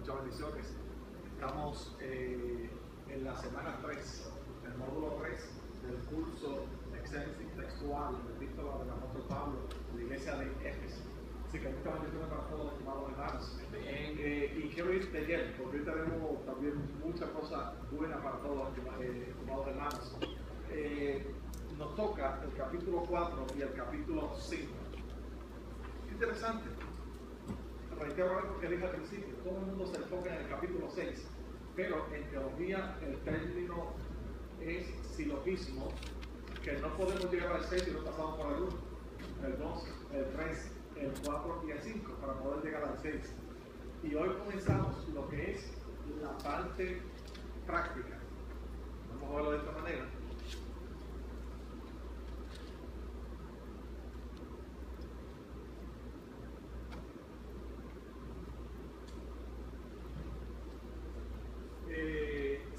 muchas bendiciones. Estamos en la semana 3, el módulo 3 del curso Exégesis Textual de la Epístola del Apóstol Pablo de la iglesia de Éfeso. Así que muchas bendiciones para todos los estimados hermanos. Y quiero ir de lleno, porque hoy tenemos también muchas cosas buenas para todos los estimados hermanos. Nos toca el capítulo 4 y el capítulo 5. Interesante. Reitero algo que dije al principio, todo el mundo se enfoca en el capítulo 6, pero en teología el término es silogismo, que no podemos llegar al 6 si no pasamos por el 1, el 2, el 3, el 4 y el 5 para poder llegar al 6. Y hoy comenzamos lo que es la parte práctica. Vamos a verlo de esta manera.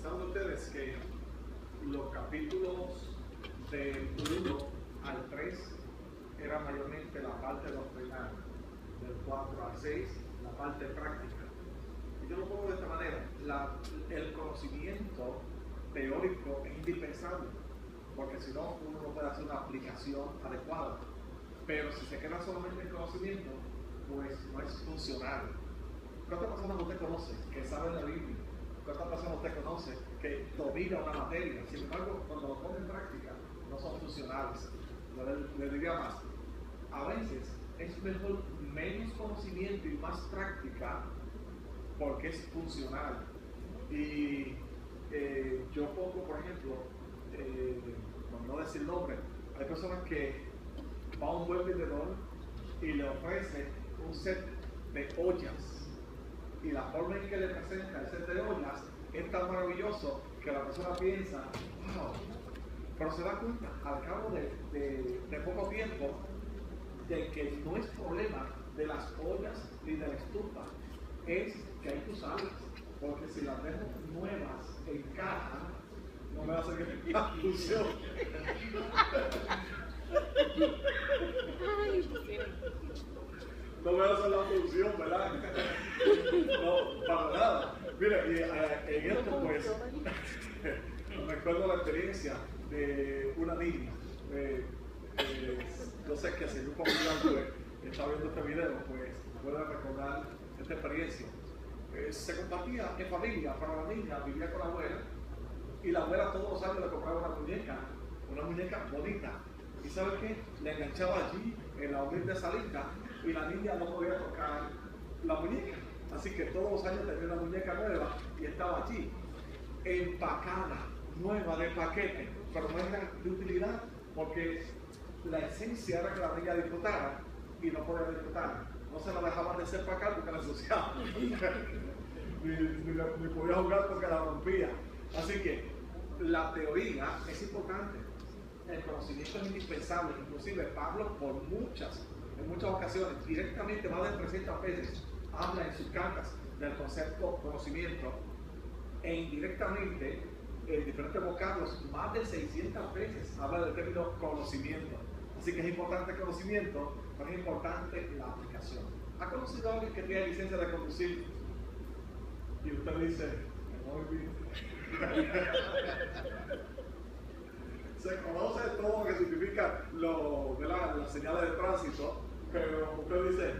¿Saben ustedes que los capítulos del 1 al 3 era mayormente la parte doctrinal, del 4 al 6 la parte práctica? Y yo lo pongo de esta manera: el conocimiento teórico es indispensable, porque si no uno no puede hacer una aplicación adecuada, pero si se queda solamente en conocimiento, pues no es funcional. ¿Cuántas personas usted conoce que saben la Biblia? ¿Cuántas personas usted conoce que domina una materia? Sin embargo, cuando lo pone en práctica, no son funcionales. Le diría más, a veces es mejor menos conocimiento y más práctica porque es funcional. Y yo pongo, por ejemplo, por no decir nombre, hay personas que va a un buen vendedor y le ofrece un set de ollas. Y la forma en que le presenta el set de ollas es tan maravilloso que la persona piensa, wow, pero se da cuenta al cabo de poco tiempo de que no es problema de las ollas ni de la estufa, es que hay que usarlas, porque si las dejo nuevas en caja, no me va a hacer que la función. No me va a hacer la función, ¿verdad? No, para nada. Mira, en esto pues, me acuerdo la experiencia de una niña. Yo sé que si un familiar que está viendo este video, pues puede recordar esta experiencia. Se compartía en familia, para la niña vivía con la abuela, y la abuela todos los años le compraba una muñeca bonita. ¿Y sabe qué? Le enganchaba allí en la humilde salita y la niña no podía tocar la muñeca. Así que todos los años tenía una muñeca nueva y estaba allí, empacada, nueva de paquete, pero no era de utilidad porque la esencia era que la niña disfrutara y no podía disfrutar. No se la dejaban de ser para acá porque la ensuciaba. ni podía jugar porque la rompía. Así que la teoría es importante. El conocimiento es indispensable. Inclusive Pablo en muchas ocasiones, directamente más de 300 veces, habla en sus cartas del concepto conocimiento, e indirectamente, en diferentes vocablos, más de 600 veces habla del término conocimiento. Así que es importante el conocimiento, pero es importante la aplicación. ¿Ha conocido a alguien que tiene licencia de conducir? Y usted dice, muy bien. Se conoce todo lo que significa las señales de tránsito, pero usted dice,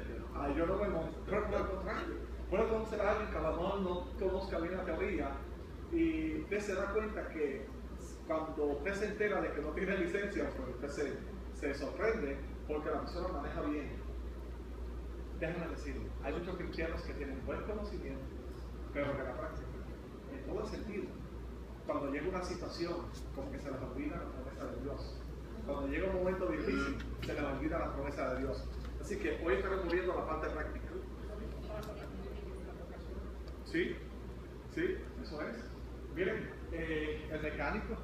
yo no me monto. Pero por el contrario, puede conocer a alguien que a lo mejor no conozca bien la teoría, y usted se da cuenta que cuando usted se entera de que no tiene licencia, pues usted se sorprende porque la persona maneja bien. Déjenme decirlo, hay muchos cristianos que tienen buen conocimiento, pero en la práctica, en todo el sentido, cuando llega una situación, como que se les olvida la promesa de Dios. Cuando llega un momento difícil, se les olvida la promesa de Dios. Así que hoy estaremos viendo la parte práctica. ¿Sí? ¿Sí? Eso es. Miren, el mecánico,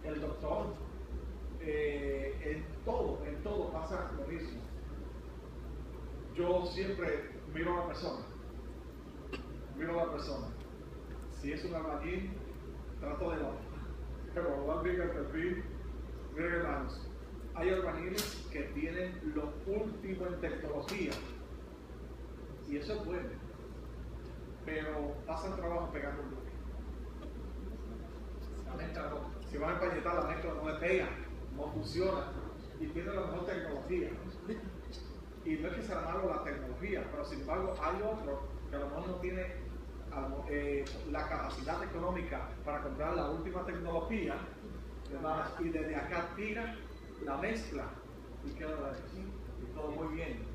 el doctor, en todo pasa lo mismo. Yo siempre miro a la persona. Si es un albañil, trato de evaluar bien el perfil. Miren, hermanos, hay albañiles que tienen lo último en tecnología, y eso es bueno. pero pasan trabajo pegando un bloque. La mezcla no. Si van a empañetar, la mezcla no le pega, no funciona y tiene la mejor tecnología. Y no es que sea malo la tecnología, pero sin embargo hay otro que a lo mejor no tiene la capacidad económica para comprar la última tecnología, ¿verdad? Y desde acá tira la mezcla y queda aquí y todo muy bien.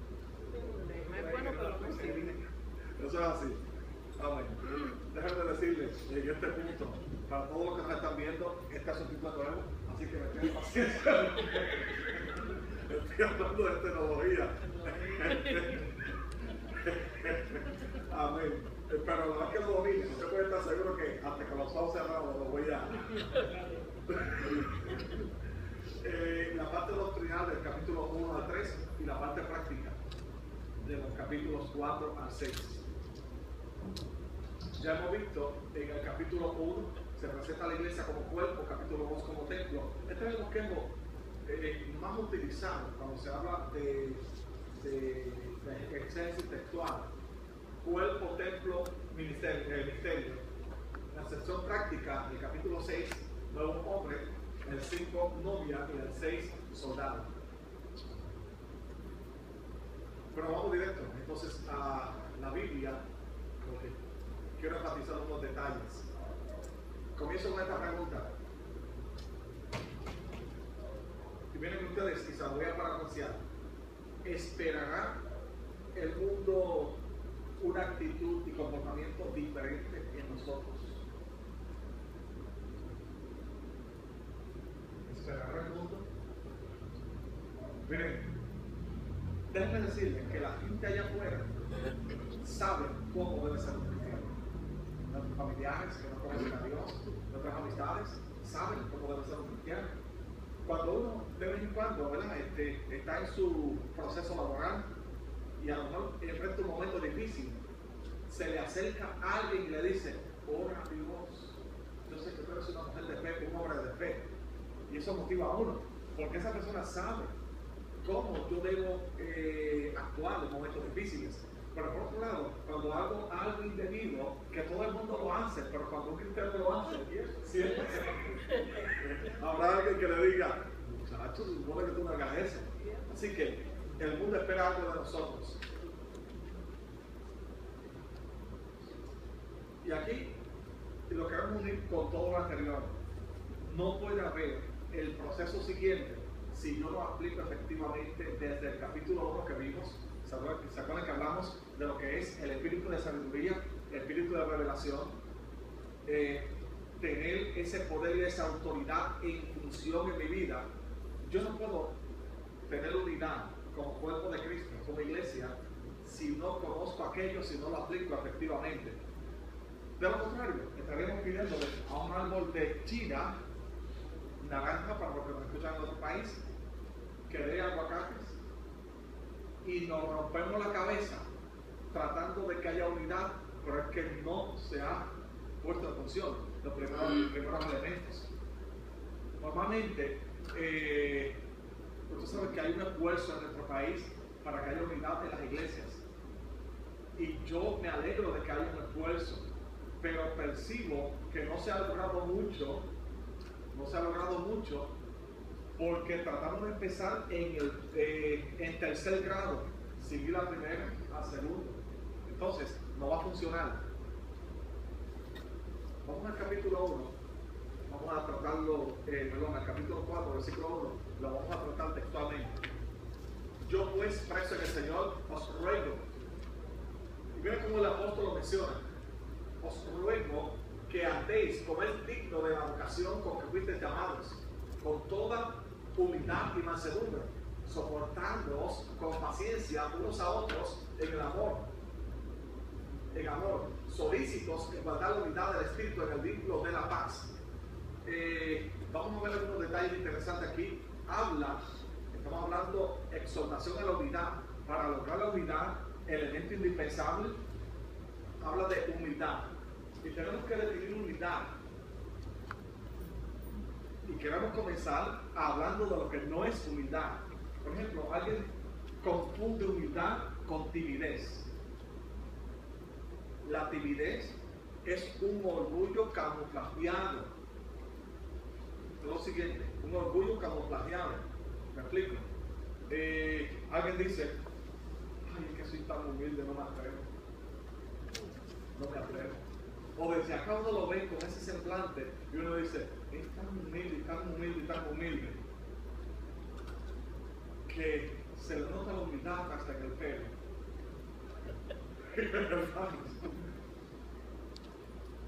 Eso es así. Amén. Déjenme decirles en este punto, para todos los que nos están viendo, este es un tipo nuevo, así que me tengan paciencia. Estoy hablando de tecnología. Amén. Pero la verdad es que lo domine. Usted puede estar seguro que hasta que los ojos cerrados lo voy a. La parte doctrinal del capítulo 1 al 3 y la parte práctica de los capítulos 4 al 6. Ya hemos visto en el capítulo 1 se presenta a la iglesia como cuerpo, capítulo 2 como templo. Este es el esquema más utilizado cuando se habla de exégesis textual. Cuerpo, templo, ministerio. En la sección práctica, el capítulo 6, nuevo hombre, el 5, novia y el 6, soldado. Pero vamos directo entonces a la Biblia, porque quiero enfatizar unos detalles. Comienzo con esta pregunta. Y vienen ustedes y se la voy a parafrasear. ¿Esperará el mundo una actitud y comportamiento diferente en nosotros? ¿Esperará el mundo? Miren, déjenme decirles que la gente allá afuera sabe cómo debe ser un cristiano. Nuestros familiares que no conocen a Dios, nuestras amistades, saben cómo debe ser un cristiano. Cuando uno de vez en cuando, ¿verdad? Está en su proceso laboral y a lo mejor enfrenta un momento difícil, se le acerca a alguien y le dice, ora a Dios. Yo sé que tú eres una mujer de fe, un hombre de fe. Y eso motiva a uno, porque esa persona sabe cómo yo debo actuar en momentos difíciles. Pero por otro lado, cuando hago algo indebido, que todo el mundo lo hace, pero cuando un cristiano lo hace, siempre habrá alguien que le diga, muchachos, supone que tú no hagas eso. Así que el mundo espera algo de nosotros. Y aquí lo queremos unir con todo lo anterior. No puede haber el proceso siguiente si yo lo aplico efectivamente desde el capítulo 1 que vimos. ¿Se acuerdan que hablamos de lo que es el espíritu de sabiduría, el espíritu de revelación? Tener ese poder y esa autoridad en función en mi vida. Yo no puedo tener unidad como cuerpo de Cristo, como iglesia, si no conozco aquello, si no lo aplico efectivamente. De lo contrario, estaremos pidiéndole a un árbol de China, naranja para los que nos escuchan en otro país, que dé aguacates, y nos rompemos la cabeza tratando de que haya unidad, pero es que no se ha puesto en función los primeros elementos. Normalmente, usted sabe que hay un esfuerzo en nuestro país para que haya unidad en las iglesias, y yo me alegro de que haya un esfuerzo, pero percibo que no se ha logrado mucho, porque tratamos de empezar en tercer grado, seguir a primero, a segundo. Entonces, no va a funcionar. Vamos al capítulo 1, vamos a tratarlo, al capítulo 4, versículo 1, lo vamos a tratar textualmente. Yo pues, preso en el Señor, os ruego, y miren cómo el apóstol lo menciona, os ruego que andéis como es digno de la vocación con que fuisteis llamados, con toda humildad y mansedumbre, soportándoos con paciencia unos a otros en el amor, solícitos en guardar la unidad del Espíritu en el vínculo de la paz. Vamos a ver algunos detalles interesantes aquí. Estamos hablando exhortación a la unidad. Para lograr la unidad, elemento indispensable, habla de humildad. Y tenemos que definir unidad. Y queremos comenzar hablando de lo que no es humildad. Por ejemplo, alguien confunde humildad con timidez. La timidez es un orgullo camuflajeado. Es lo siguiente, un orgullo camuflajeado. ¿Me explico? Alguien dice, ay, es que soy tan humilde, no me atrevo. No me atrevo. O desde acá uno lo ve con ese semblante y uno dice, es tan humilde, tan humilde, tan humilde, que se le nota la humildad hasta en el pelo.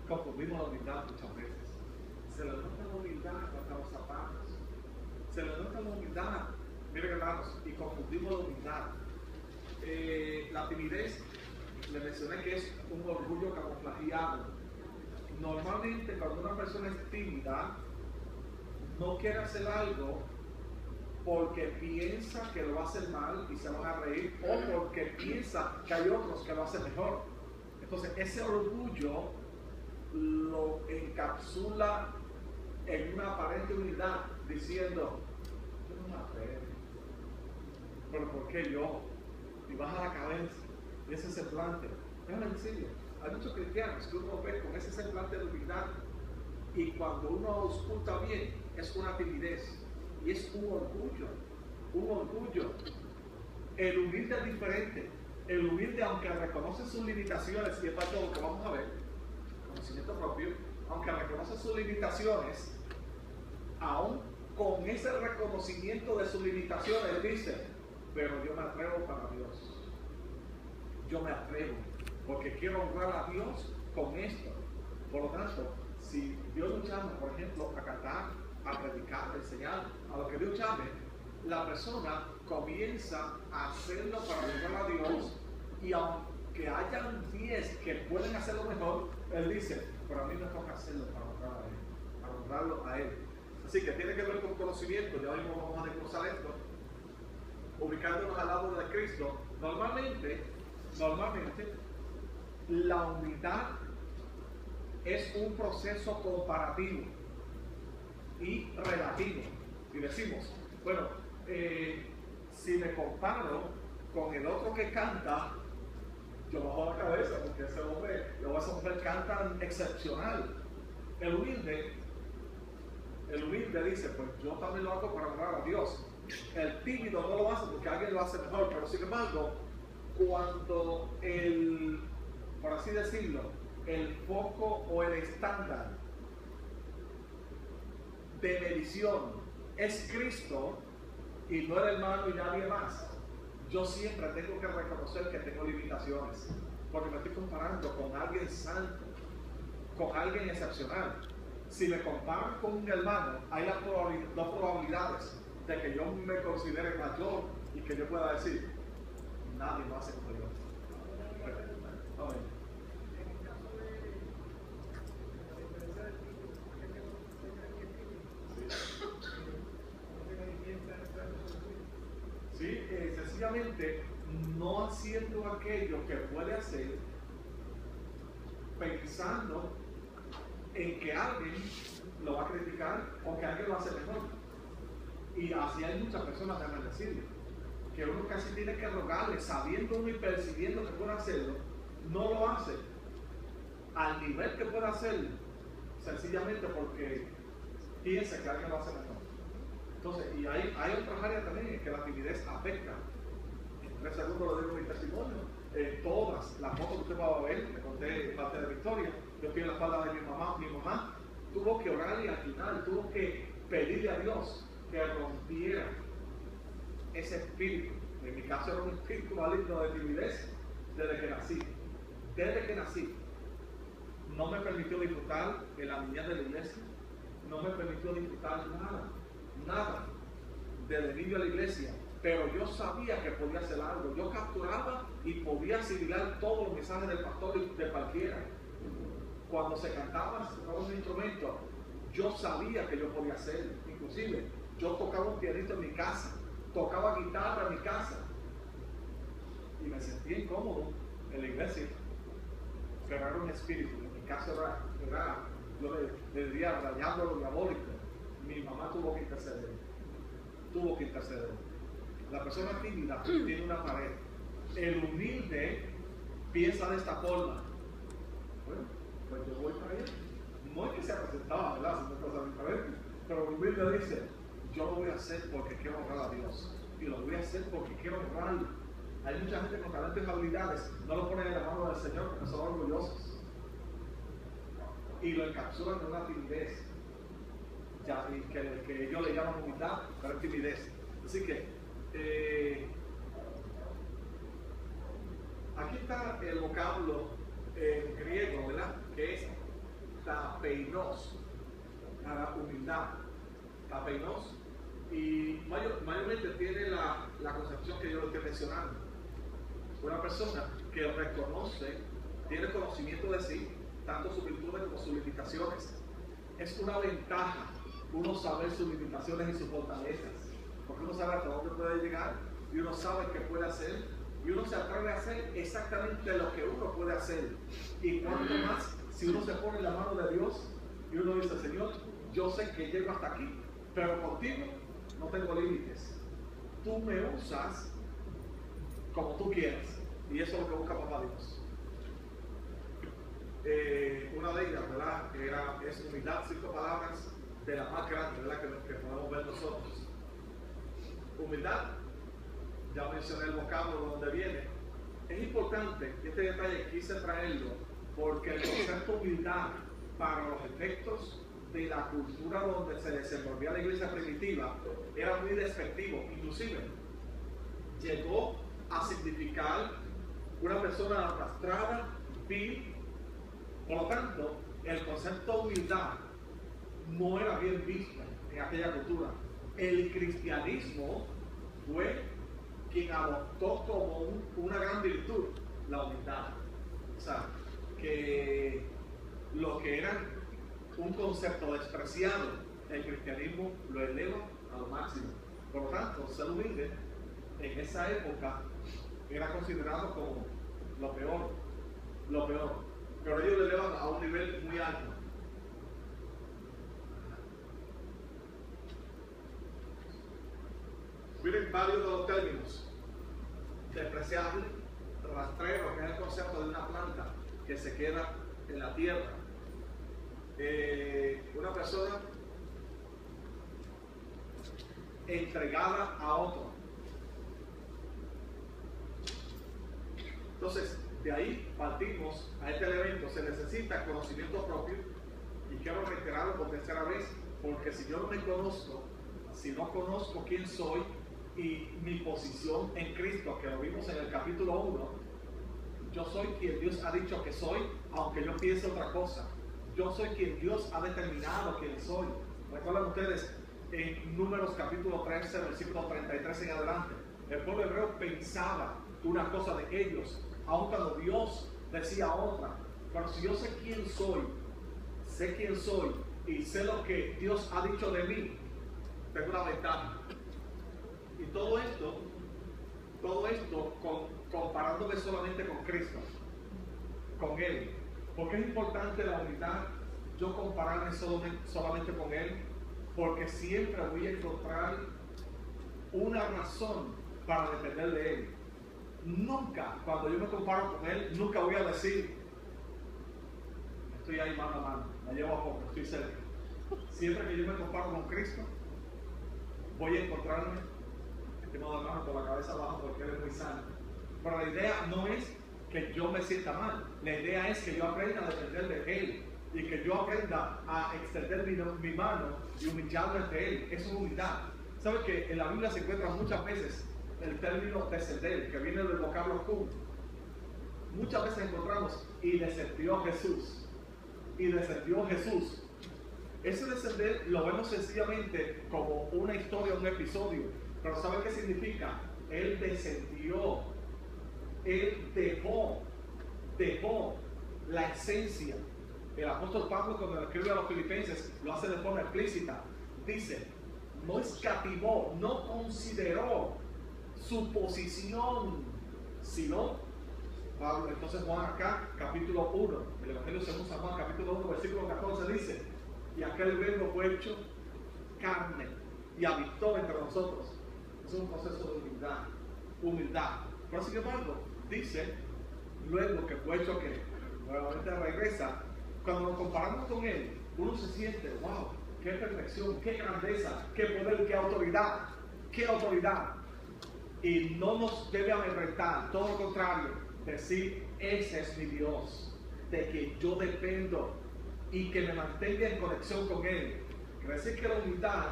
Confundimos la humildad muchas veces. Se le nota la humildad hasta los zapatos. Se le nota la humildad. Miren, hermanos, y confundimos la humildad. La timidez, le mencioné que es un orgullo camuflajeado. Normalmente cuando una persona es tímida, no quiere hacer algo porque piensa que lo va a hacer mal y se van a reír, o porque piensa que hay otros que lo hacen mejor. Entonces ese orgullo lo encapsula en una aparente humildad, diciendo, yo no me atrevo, pero ¿por qué yo? Y baja la cabeza, y ese semblante. Déjame decirle, hay muchos cristianos que uno ve con ese semblante de humildad, y cuando uno ausculta bien, es una timidez, y es un orgullo, un orgullo. El humilde es diferente. El humilde, aunque reconoce sus limitaciones, y es parte de lo que vamos a ver, conocimiento propio, aunque reconoce sus limitaciones, aún con ese reconocimiento de sus limitaciones, dice, pero yo me atrevo para Dios. Yo me atrevo, porque quiero honrar a Dios con esto. Por lo tanto, si Dios nos llama, por ejemplo, a cantar, a predicar, a enseñar, a lo que Dios llame, la persona comienza a hacerlo para honrar a Dios, y aunque hayan 10 que pueden hacerlo mejor, él dice, pero a mí me toca hacerlo para honrar a él, para honrarlo a él. Así que tiene que ver con conocimiento. Ya mismo vamos a desglosar esto, ubicándonos al lado de Cristo. Normalmente la humildad es un proceso comparativo y relativo. Y decimos, bueno, si me comparo con el otro que canta, yo bajo la cabeza porque ese hombre o esa mujer cantan excepcional. El humilde dice, pues yo también lo hago para honrar a Dios. El tímido no lo hace porque alguien lo hace mejor, pero sin embargo, cuando por así decirlo, el foco o el estándar de medición es Cristo y no el hermano y nadie más, yo siempre tengo que reconocer que tengo limitaciones, porque me estoy comparando con alguien santo, con alguien excepcional. Si me comparo con un hermano, hay dos probabilidades de que yo me considere mayor y que yo pueda decir, nadie lo hace como yo. Amén. Sí, sencillamente no haciendo aquello que puede hacer pensando en que alguien lo va a criticar o que alguien lo hace mejor. Y así hay muchas personas, déjame decirle, que uno casi tiene que rogarle, sabiendo uno y percibiendo que puede hacerlo, no lo hace al nivel que puede hacerlo, sencillamente porque piensa que alguien lo hace mejor. Entonces, y hay otras áreas también en que la timidez afecta. En 3 segundos lo digo mi testimonio. Todas las fotos que usted va a ver, le conté parte de la historia. Yo estoy en la espalda de mi mamá. Mi mamá tuvo que orar y al final tuvo que pedirle a Dios que rompiera ese espíritu. En mi caso era un espíritu maligno de timidez desde que nací. Desde que nací. No me permitió disfrutar de la niñez de la iglesia. No me permitió disfrutar nada desde niño a la iglesia. Pero yo sabía que podía hacer algo. Yo capturaba y podía asimilar todos los mensajes del pastor y de cualquiera. Cuando se cantaba un instrumento, yo sabía que yo podía hacerlo. Inclusive, yo tocaba un pianito en mi casa, tocaba guitarra en mi casa y me sentía incómodo en la iglesia. Pero era un espíritu. En mi caso era yo le diría rayando lo diabólico. Mi mamá tuvo que interceder. La persona tímida tiene una pared. El humilde piensa de esta forma. Bueno, pues yo voy para allá. No es que sea presentaba, ¿verdad? Haciendo cosas diferentes, pero mi Biblia dice, yo lo voy a hacer porque quiero honrar a Dios. Y lo voy a hacer porque quiero honrarlo. Hay mucha gente con talentos y habilidades, no lo ponen en la mano del Señor porque son orgullosos. Y lo encapsulan en una timidez. Ya, y que ellos le llaman humildad, pero es timidez. Así que, aquí está el vocablo griego, ¿verdad? Que es tapeinos, para humildad. Tapeinos. Y mayormente tiene la concepción que yo le estoy mencionando. Una persona que reconoce, tiene conocimiento de sí, tanto sus virtudes como sus limitaciones. Es una ventaja uno saber sus limitaciones y sus fortalezas, porque uno sabe hasta dónde puede llegar y uno sabe qué puede hacer y uno se atreve a hacer exactamente lo que uno puede hacer. Y cuanto más si uno se pone en la mano de Dios y uno dice, Señor, yo sé que llego hasta aquí, pero contigo no tengo límites. Tú me usas como tú quieras. Y eso es lo que busca papá Dios. Una de ellas, ¿verdad? Es humildad, 5 palabras de las más grandes, ¿verdad? Que podemos ver nosotros. Humildad, ya mencioné el vocablo de donde viene. Es importante, este detalle quise traerlo, porque el concepto humildad para los efectos de la cultura donde se desenvolvía la iglesia primitiva era muy despectivo, inclusive llegó a significar una persona arrastrada, vil. Por lo tanto, el concepto de humildad no era bien visto en aquella cultura. El cristianismo fue quien adoptó como una gran virtud la humildad. O sea, que lo que era un concepto despreciado, el cristianismo lo eleva a lo máximo. Por lo tanto, ser humilde en esa época era considerado como lo peor. Pero ellos lo elevan a un nivel muy alto. Miren varios de los términos: despreciable, rastrero, que es el concepto de una planta que se queda en la tierra. Una persona entregada a otro. Entonces, de ahí partimos a este elemento. Se necesita conocimiento propio, y quiero reiterarlo por tercera vez, porque si yo no me conozco, si no conozco quién soy y mi posición en Cristo, que lo vimos en el capítulo 1, yo soy quien Dios ha dicho que soy, aunque yo piense otra cosa. Yo soy quien Dios ha determinado que soy. Recuerdan ustedes en Números capítulo 13, versículo 33 en adelante, el pueblo hebreo pensaba una cosa de ellos, aun cuando Dios decía otra. Pero si yo sé quién soy y sé lo que Dios ha dicho de mí, tengo una ventaja. Y todo esto comparándome solamente con Cristo, con Él. Porque es importante la humildad, yo compararme solamente con Él, porque siempre voy a encontrar una razón para depender de Él. Nunca, cuando yo me comparo con Él, nunca voy a decir, estoy ahí mano a mano, me llevo a poco, estoy cerca. Siempre que yo me comparo con Cristo, voy a encontrarme de mano con la cabeza abajo, porque Él es muy santo. Pero la idea no es que yo me sienta mal, la idea es que yo aprenda a depender de Él y que yo aprenda a extender mi mano y humillarme ante Él. Eso es humildad. ¿Sabes que en la Biblia se encuentra muchas veces el término descender, que viene del vocablo cum? Muchas veces encontramos y descendió Jesús. Y descendió Jesús. Ese descender lo vemos sencillamente como una historia, un episodio. Pero ¿sabe qué significa? Él descendió. Él dejó la esencia. El apóstol Pablo, cuando escribe a los filipenses, lo hace de forma explícita. Dice, no escatimó, no consideró su posición, sino Pablo. Entonces Juan acá, capítulo 1, el Evangelio según San Juan, capítulo 1, versículo 14 dice, y aquel verbo fue hecho carne y habitó entre nosotros. Es un proceso de humildad. Pero sin embargo, dice luego que fue hecho que nuevamente regresa. Cuando nos comparamos con Él, uno se siente, wow, qué perfección, qué grandeza, qué poder, qué autoridad, qué autoridad. Y no nos debe amedrentar, todo lo contrario, decir, ese es mi Dios, de que yo dependo y que me mantenga en conexión con Él. Quiere decir que la humildad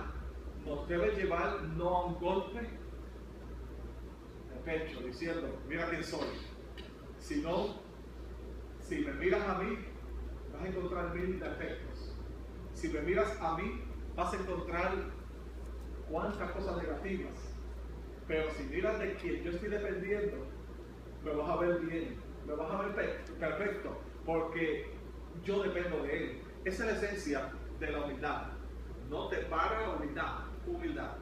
nos debe llevar no a un golpe de pecho, diciendo, mira quién soy, sino, si me miras a mí, vas a encontrar mil defectos. Si me miras a mí, vas a encontrar cuántas cosas negativas. Pero si miras de quien yo estoy dependiendo, me vas a ver bien, me vas a ver perfecto, porque yo dependo de Él. Esa es la esencia de la humildad. No te para la humildad, humildad.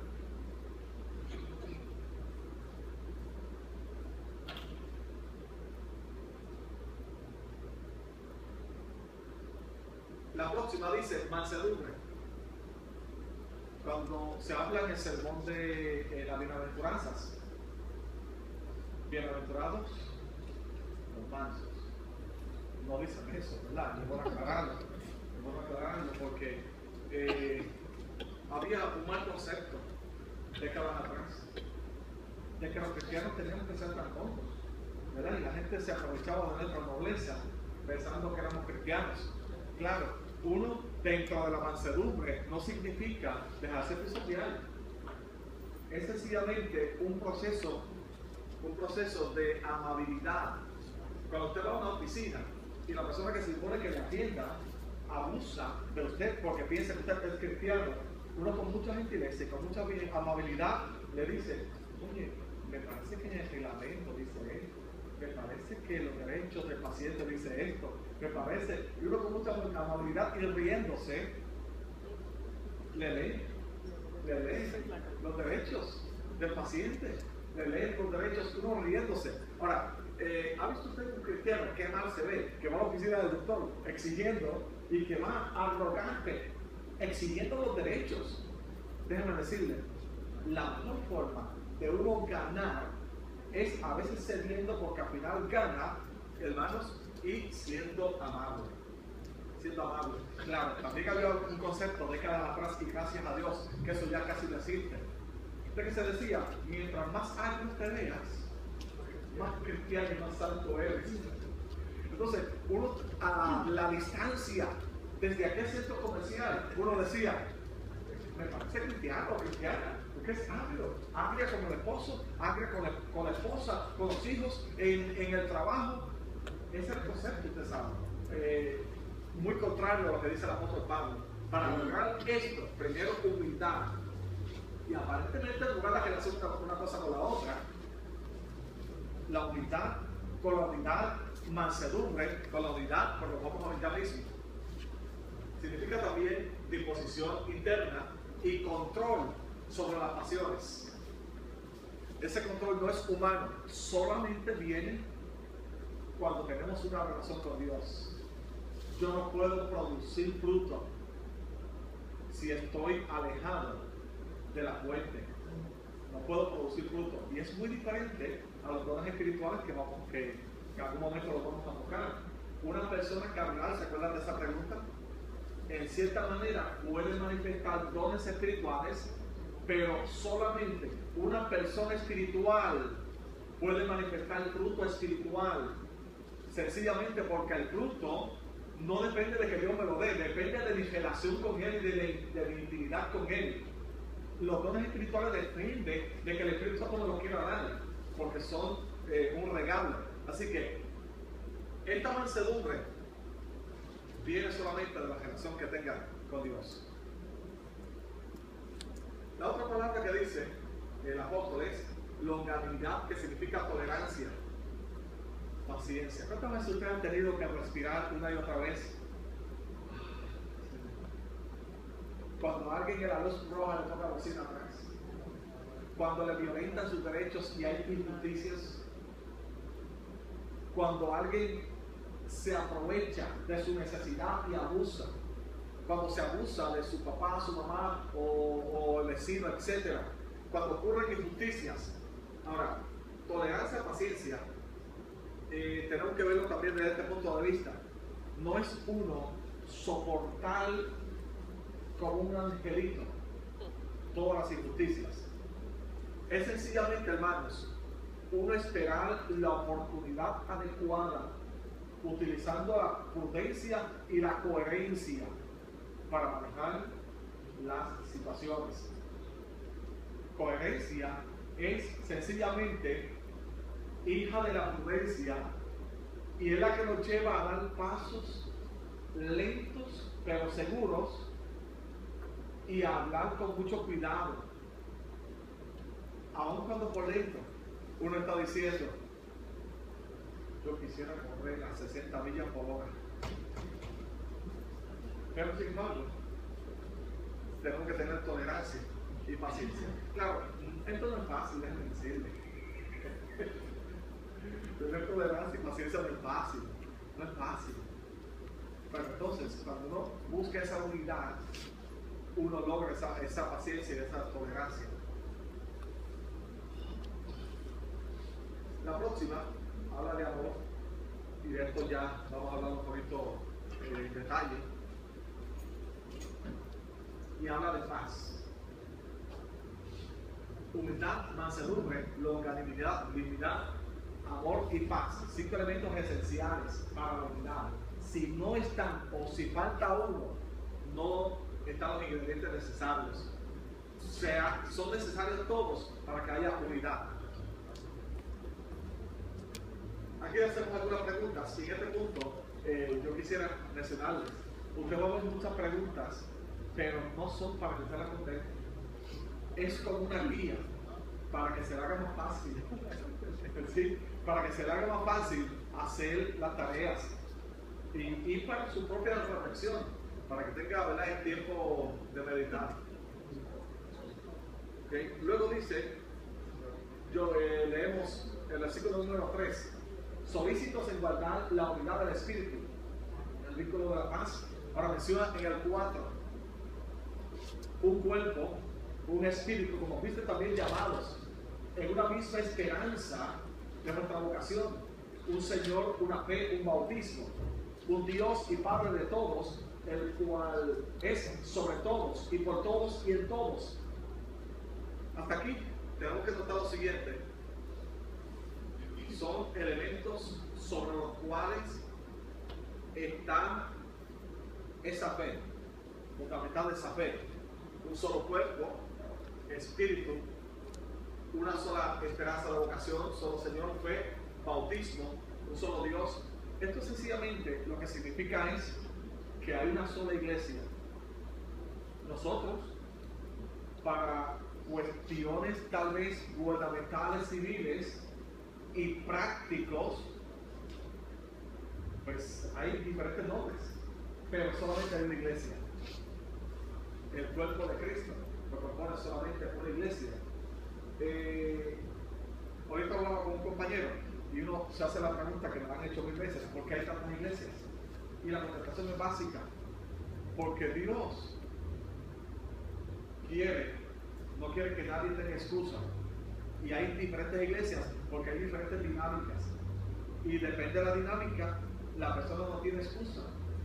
La próxima dice mansedumbre. Cuando se habla en el sermón de las bienaventuranzas, bienaventurados los mansos, no dicen eso, ¿verdad? Es bueno aclararlo porque había un mal concepto décadas atrás de que los cristianos teníamos que ser tan tontos, ¿verdad? Y la gente se aprovechaba de nuestra nobleza pensando que éramos cristianos. Claro, uno dentro de la mansedumbre no significa dejarse pisotear. Es sencillamente un proceso de amabilidad. Cuando usted va a una oficina y la persona que se supone que le atienda abusa de usted porque piensa que usted es cristiano, uno con mucha gentileza y con mucha amabilidad le dice, oye, me parece que en el reglamento dice esto, me parece que los derechos del paciente dice esto, me parece, y uno con mucha amabilidad y riéndose, le lee los derechos del paciente, le lee los derechos, uno riéndose. Ahora, ¿ha visto usted un cristiano que mal se ve, que va a la oficina del doctor exigiendo y que va arrogante, exigiendo los derechos? Déjeme decirle, la mejor forma de uno ganar es a veces cediendo porque al final gana, hermanos, y siendo amable. Siendo amable. Claro, también había un concepto décadas atrás y gracias a Dios que eso ya casi no existe. De que se decía, mientras más años te veas, más cristiano y más santo eres. Entonces, uno a la distancia, desde aquel centro comercial, uno decía, me parece cristiano, cristiana, porque es agrio, agria con el esposo, agria con la esposa, con los hijos, en el trabajo. Ese es el concepto, usted sabe. Muy contrario a lo que dice el apóstol Pablo. Para lograr esto, primero humildad. Y aparentemente en lugar de relacionar una cosa con la otra, la humildad con la unidad, mansedumbre con la unidad, por lo vamos a ver ya mismo. Significa también disposición interna y control sobre las pasiones. Ese control no es humano, solamente viene cuando tenemos una relación con Dios. Yo no puedo producir fruto si estoy alejado de la fuente. No puedo producir fruto. Y es muy diferente a los dones espirituales que en algún momento los vamos a tocar. Una persona carnal, ¿se acuerdan de esa pregunta? En cierta manera puede manifestar dones espirituales, pero solamente una persona espiritual puede manifestar fruto espiritual. Sencillamente porque el fruto no depende de que Dios me lo dé, depende de mi relación con Él y de mi intimidad con Él. Los dones espirituales dependen de que el Espíritu Santo me los quiera dar, porque son un regalo. Así que esta mansedumbre viene solamente de la relación que tenga con Dios. La otra palabra que dice el apóstol es longanimidad, que significa tolerancia, paciencia. ¿Cuántas veces ustedes han tenido que respirar una y otra vez? Cuando a alguien en la luz roja le toca la bocina atrás. Cuando le violentan sus derechos y hay injusticias. Cuando alguien se aprovecha de su necesidad y abusa. Cuando se abusa de su papá, su mamá o el vecino, etc. Cuando ocurren injusticias. Ahora, tolerancia, paciencia tenemos que verlo también desde este punto de vista. No es uno soportar como un angelito todas las injusticias. Es sencillamente, hermanos, uno esperar la oportunidad adecuada, utilizando la prudencia y la coherencia para manejar las situaciones. Coherencia es sencillamente hija de la prudencia y es la que nos lleva a dar pasos lentos pero seguros y a hablar con mucho cuidado, aun cuando por dentro uno está diciendo: yo quisiera correr a 60 millas por hora, pero sin embargo tenemos que tener tolerancia y paciencia. Claro, esto no es fácil, déjenme decirle. Tener tolerancia y paciencia no es fácil, no es fácil. Pero entonces, cuando uno busca esa unidad, uno logra esa paciencia y esa tolerancia. La próxima habla de amor, y de esto ya vamos a hablar un poquito en detalle. Y habla de paz. Humildad, mansedumbre, longanimidad, dignidad, amor y paz. 5 elementos esenciales para la unidad. Si no están o si falta uno, no están los ingredientes necesarios. O sea, son necesarios todos para que haya unidad. Aquí hacemos algunas preguntas. Y en este punto, yo quisiera mencionarles. Usted va a ver muchas preguntas, pero no son para que usted las conteste. Es como una guía para que se le haga más fácil. ¿Sí? Para que se le haga más fácil hacer las tareas y para su propia reflexión, para que tenga, ¿verdad?, el tiempo de meditar. ¿Okay? Luego dice, leemos el versículo número 3, solícitos en guardar la unidad del Espíritu, el vínculo de la paz. Ahora menciona en el 4, un cuerpo, un espíritu, como viste también llamados, en una misma esperanza de nuestra vocación, un Señor, una fe, un bautismo, un Dios y Padre de todos, el cual es sobre todos y por todos y en todos. Hasta aquí tenemos que notar lo siguiente: son elementos sobre los cuales está esa fe, fundamental esa fe. Un solo cuerpo, espíritu, una sola esperanza de vocación, solo Señor, fe, bautismo, un solo Dios. Esto sencillamente lo que significa es que hay una sola iglesia. Nosotros, para cuestiones tal vez gubernamentales, civiles y prácticos, pues hay diferentes nombres, pero solamente hay una iglesia. El cuerpo de Cristo lo propone solamente una iglesia. Ahorita hablaba con un compañero y uno se hace la pregunta que me han hecho 1000 veces: ¿por qué hay tantas iglesias? Y la contestación es básica: porque Dios no quiere que nadie tenga excusa. Y hay diferentes iglesias porque hay diferentes dinámicas. Y depende de la dinámica, la persona no tiene excusa.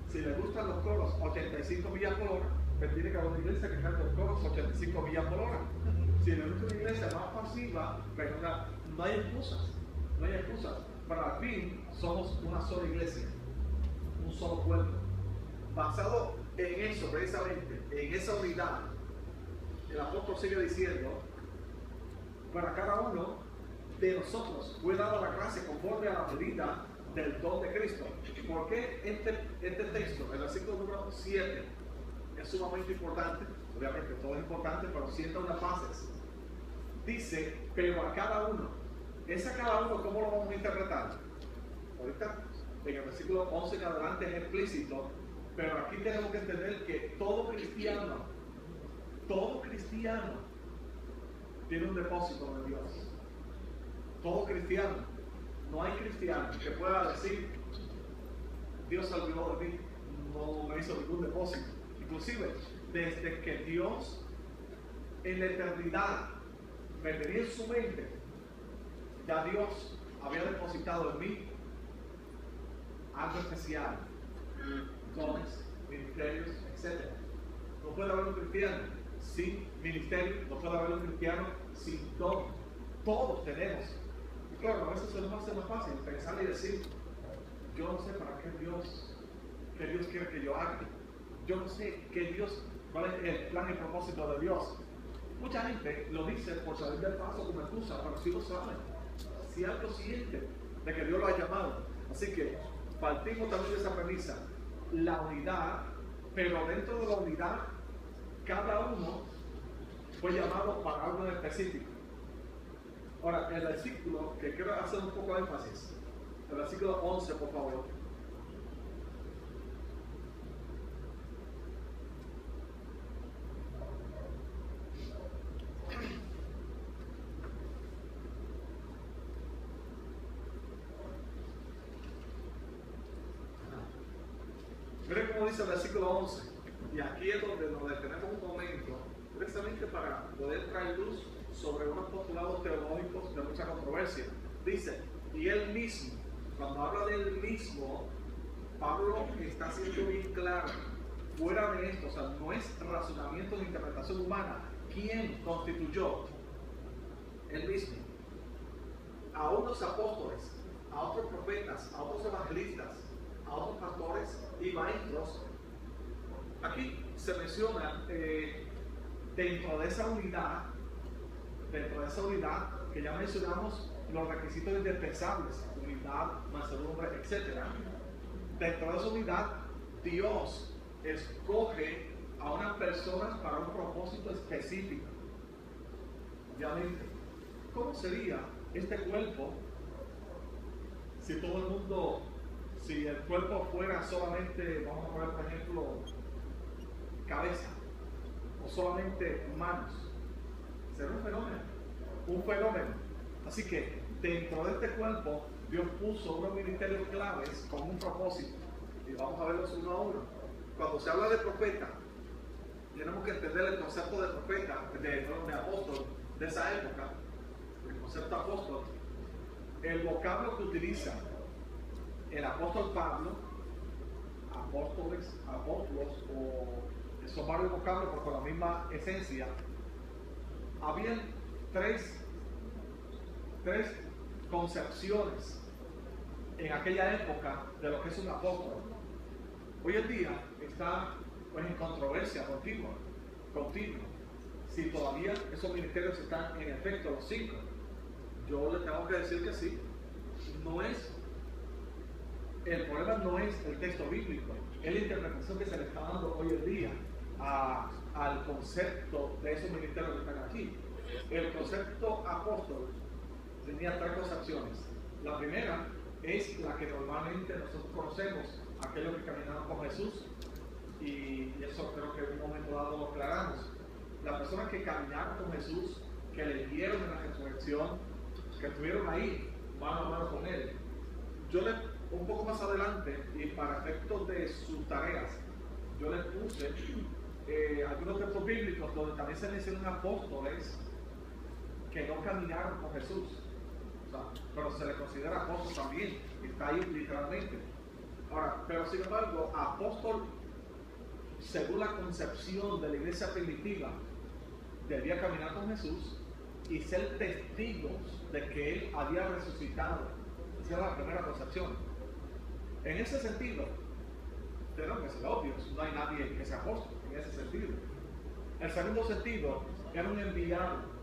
Si le gustan los coros 85 millas por hora, pues tiene que haber una iglesia que cante los coros 85 millas por hora. Si le gusta una iglesia más pasiva, pues no hay excusas. No hay excusas. Pero al fin somos una sola iglesia, un solo cuerpo. Basado en eso, precisamente, en esa unidad, el apóstol sigue diciendo: para cada uno de nosotros fue dada la gracia conforme a la medida del don de Cristo. ¿Por qué este texto, el versículo número 7, es sumamente importante? Obviamente todo es importante, pero sienta unas bases. Dice, pero a cada uno. ¿Ese a cada uno cómo lo vamos a interpretar? Ahorita, en el versículo 11 en adelante es explícito, pero aquí tenemos que entender que todo cristiano tiene un depósito de Dios. Todo cristiano. No hay cristiano que pueda decir: Dios se olvidó de mí, no me hizo ningún depósito. Inclusive, desde que Dios en la eternidad me tenía en su mente, ya Dios había depositado en mí algo especial, dones, ministerios, etc. No puede haber un cristiano sin ministerio, no puede haber un cristiano sin don. Todos tenemos. Y claro, a veces se nos hace más fácil pensar y decir, yo no sé para qué Dios quiere que yo haga. Yo no sé cuál es el plan y propósito de Dios. Mucha gente lo dice por salir del paso como excusa, pero sí lo saben. Si algo siente de que Dios lo ha llamado. Así que partimos también de esa premisa, la unidad, pero dentro de la unidad, cada uno fue llamado para algo en específico. Ahora, el versículo que quiero hacer un poco de énfasis, el versículo 11, por favor. Miren cómo dice el versículo 11, y aquí es donde nos detenemos un momento, precisamente para poder traer luz sobre unos postulados teológicos de mucha controversia. Dice, y él mismo, cuando habla de él mismo, Pablo está siendo bien claro, fuera de esto, o sea, no es razonamiento ni interpretación humana. ¿Quién constituyó? Él mismo. A unos apóstoles, a otros profetas, a otros evangelistas, a otros pastores y maestros. Aquí se menciona dentro de esa unidad que ya mencionamos los requisitos indispensables, unidad, mansedumbre, etc. Dentro de esa unidad, Dios escoge a unas personas para un propósito específico. Obviamente, ¿cómo sería este cuerpo si todo el mundo, si el cuerpo fuera solamente, vamos a poner por ejemplo, cabeza o solamente manos? Será un fenómeno. Así que dentro de este cuerpo Dios puso unos ministerios claves con un propósito y vamos a verlos uno a uno. Cuando se habla de profeta, tenemos que entender el concepto de profeta, de apóstol de esa época, el concepto apóstol, el vocablo que utiliza el apóstol Pablo, apóstoles, apóstolos, o son varios vocablos pero con la misma esencia. Habían tres concepciones en aquella época de lo que es un apóstol. Hoy en día está pues, en controversia continua, si todavía esos ministerios están en efecto los 5. Yo le tengo que decir que sí. El problema no es el texto bíblico, es la interpretación que se le está dando hoy en día al concepto de esos ministerios que están aquí. El concepto apóstol tenía tres concepciones. La primera es la que normalmente nosotros conocemos, aquellos que caminaron con Jesús, y eso creo que en un momento dado lo aclaramos. Las personas que caminaron con Jesús, que le vieron en la resurrección, que estuvieron ahí mano a mano con él. Un poco más adelante, y para efectos de sus tareas, yo les puse algunos textos bíblicos donde también se mencionan apóstoles que no caminaron con Jesús, o sea, pero se les considera apóstol también, está ahí literalmente. Ahora, pero sin embargo, apóstol, según la concepción de la iglesia primitiva, debía caminar con Jesús y ser testigos de que él había resucitado. Esa es la primera concepción. En ese sentido, tenemos que ser obvios, no hay nadie que sea apóstol en ese sentido. El segundo sentido era un enviado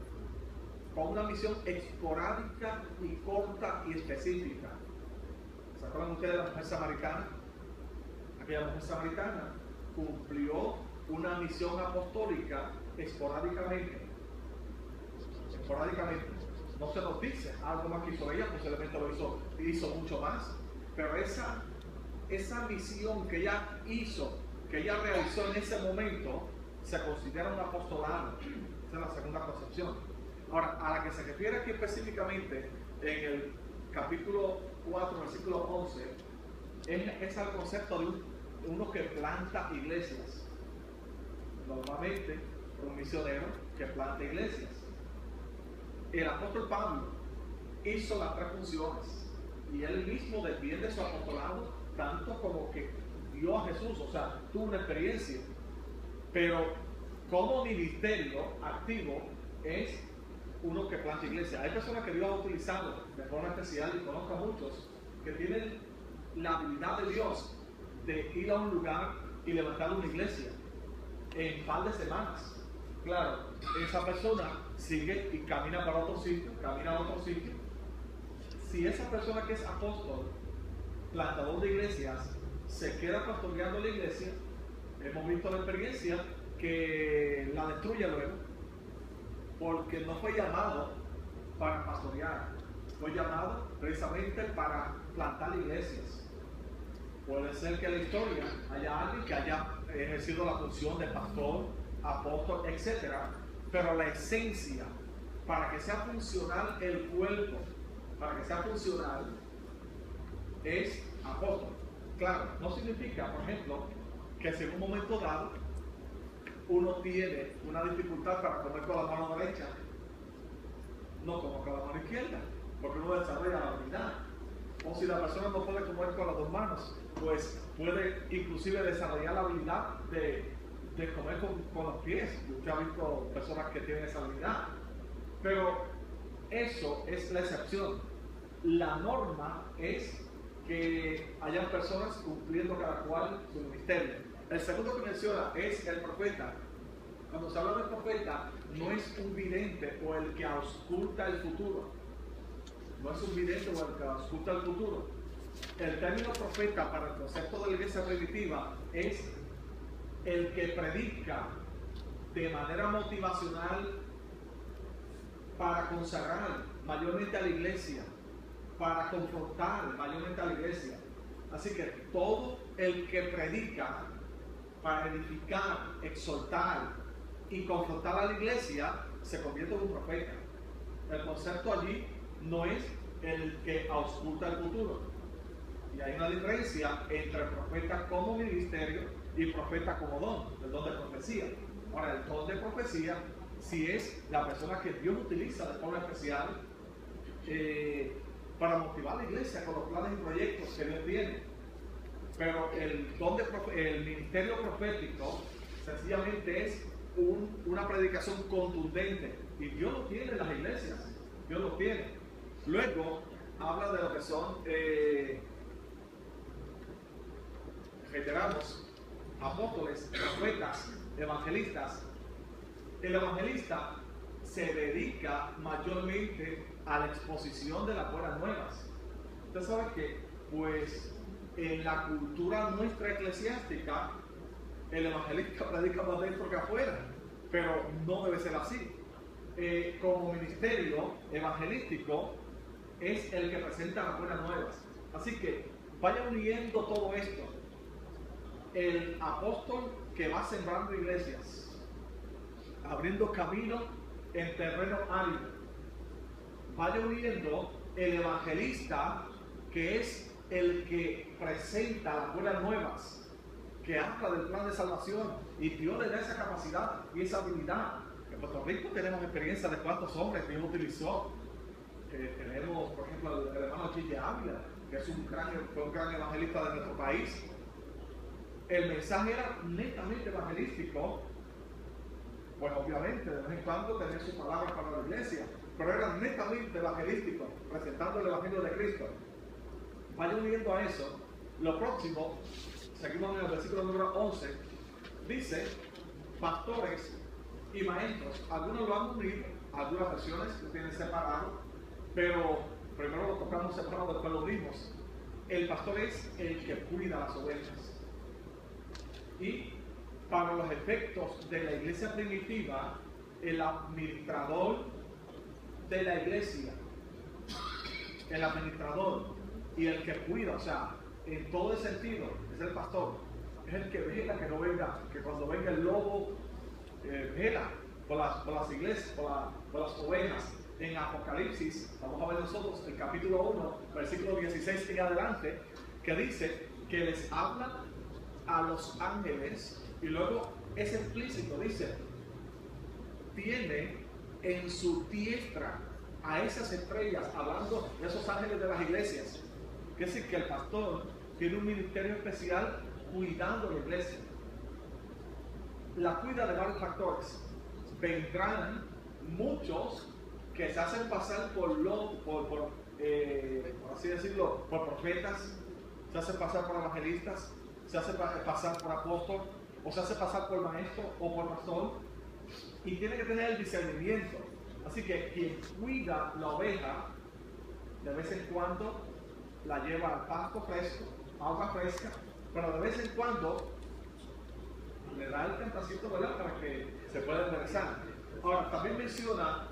con una misión esporádica y corta y específica. ¿Se acuerdan ustedes de la mujer samaritana? Aquella mujer samaritana cumplió una misión apostólica esporádicamente. No se nos dice algo más que hizo ella, posiblemente lo hizo mucho más, pero esa misión que ella hizo, que ella realizó en ese momento, se considera un apostolado. Esa es la segunda concepción. Ahora, a la que se refiere aquí específicamente en el capítulo 4, versículo 11, es al concepto de uno que planta iglesias. Normalmente, un misionero que planta iglesias. El apóstol Pablo hizo las tres funciones y él mismo defiende su apostolado tanto como que dio a Jesús, o sea, tuvo una experiencia, pero como ministerio activo es uno que planta iglesia. Hay personas que Dios ha utilizado de forma especial, y conozco a muchos, que tienen la habilidad de Dios de ir a un lugar y levantar una iglesia en un par de semanas. Claro, esa persona sigue y camina para otro sitio, camina a otro sitio. Si esa persona que es apóstol, plantador de iglesias, se queda pastoreando la iglesia, hemos visto la experiencia que la destruye luego, porque no fue llamado para pastorear, fue llamado precisamente para plantar iglesias. Puede ser que en la historia haya alguien que haya ejercido la función de pastor, apóstol, etc. Pero la esencia, para que sea funcional el cuerpo, para que sea funcional, es apóstol. Claro, no significa, por ejemplo, que si en un momento dado uno tiene una dificultad para comer con la mano derecha, no como con la mano izquierda, porque uno desarrolla la habilidad. O si la persona no puede comer con las dos manos, pues puede inclusive desarrollar la habilidad de comer con los pies. Usted ha visto personas que tienen esa habilidad. Pero eso es la excepción. La norma es que hayan personas cumpliendo cada cual su ministerio. El segundo que menciona es el profeta. Cuando se habla del profeta, no es un vidente o el que ausculta el futuro. No es un vidente o el que ausculta el futuro. El término profeta para el concepto de la iglesia primitiva es el que predica de manera motivacional para consagrar mayormente a la iglesia, para confrontar mayormente a la iglesia. Así que todo el que predica para edificar, exhortar y confrontar a la iglesia se convierte en un profeta. El concepto allí no es el que ausculta el futuro. Y hay una diferencia entre profeta como ministerio y profeta como don, el don de profecía. Ahora, el don de profecía, si es la persona que Dios utiliza de forma especial para motivar a la iglesia con los planes y proyectos que Dios tiene. Pero el don el ministerio profético sencillamente es una predicación contundente, y Dios lo tiene en las iglesias, Dios lo tiene. Luego habla de lo que son veteranos, apóstoles, profetas, evangelistas. El evangelista se dedica mayormente a la exposición de las buenas nuevas. Usted sabe que, pues, en la cultura nuestra eclesiástica, el evangelista predica más dentro que afuera, pero no debe ser así. Como ministerio evangelístico es el que presenta las buenas nuevas. Así que vaya uniendo todo esto. El apóstol que va sembrando iglesias, abriendo camino en terreno árido. Vaya uniendo el evangelista, que es el que presenta las buenas nuevas, que habla del plan de salvación, y Dios le da esa capacidad y esa habilidad. En Puerto Rico tenemos experiencia de cuántos hombres Dios utilizó. Tenemos, por ejemplo, el hermano Gille Ávila, que es fue un gran evangelista de nuestro país. El mensaje era netamente evangelístico, pues obviamente de vez en cuando tenía sus palabras para la iglesia, pero era netamente evangelístico, presentando el evangelio de Cristo. Vaya uniendo a eso. Lo próximo, seguimos en el versículo número 11, dice pastores y maestros. Algunos lo han unido, algunas versiones lo tienen separado, pero primero lo tocamos separado, después lo unimos. El pastor es el que cuida las ovejas. Y para los efectos de la iglesia primitiva, el administrador de la iglesia, el administrador y el que cuida, o sea, en todo el sentido, es el pastor, es el que vela que no venga, que cuando venga el lobo, vela por las iglesias, por las ovejas. En Apocalipsis, vamos a ver nosotros el capítulo 1, versículo 16 en adelante, que dice que les habla a los ángeles, y luego es explícito, dice, tiene en su diestra a esas estrellas, hablando de esos ángeles de las iglesias. Quiere decir que el pastor tiene un ministerio especial cuidando la iglesia. La cuida de varios factores. Vendrán muchos que se hacen pasar por así decirlo, por profetas, se hacen pasar por evangelistas, se hace pasar por apóstol, o se hace pasar por maestro o por pastor, y tiene que tener el discernimiento. Así que quien cuida la oveja, de vez en cuando la lleva al pasto fresco, agua fresca, pero de vez en cuando le da el cantacito, ¿verdad?, para que se pueda enderezar. Ahora, también menciona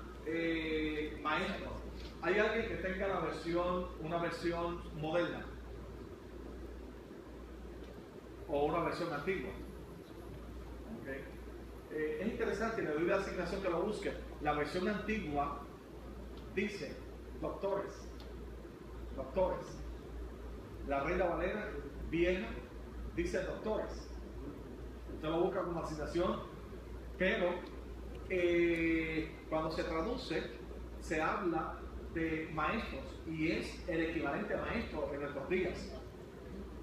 maestro. ¿Hay alguien que tenga una versión moderna? ¿O una versión antigua? Okay. Es interesante, le doy la asignación que lo busque. La versión antigua dice doctores. La Reina Valera vieja dice doctores. Usted lo busca como asignación, pero cuando se traduce, se habla de maestros y es el equivalente a maestro en nuestros días.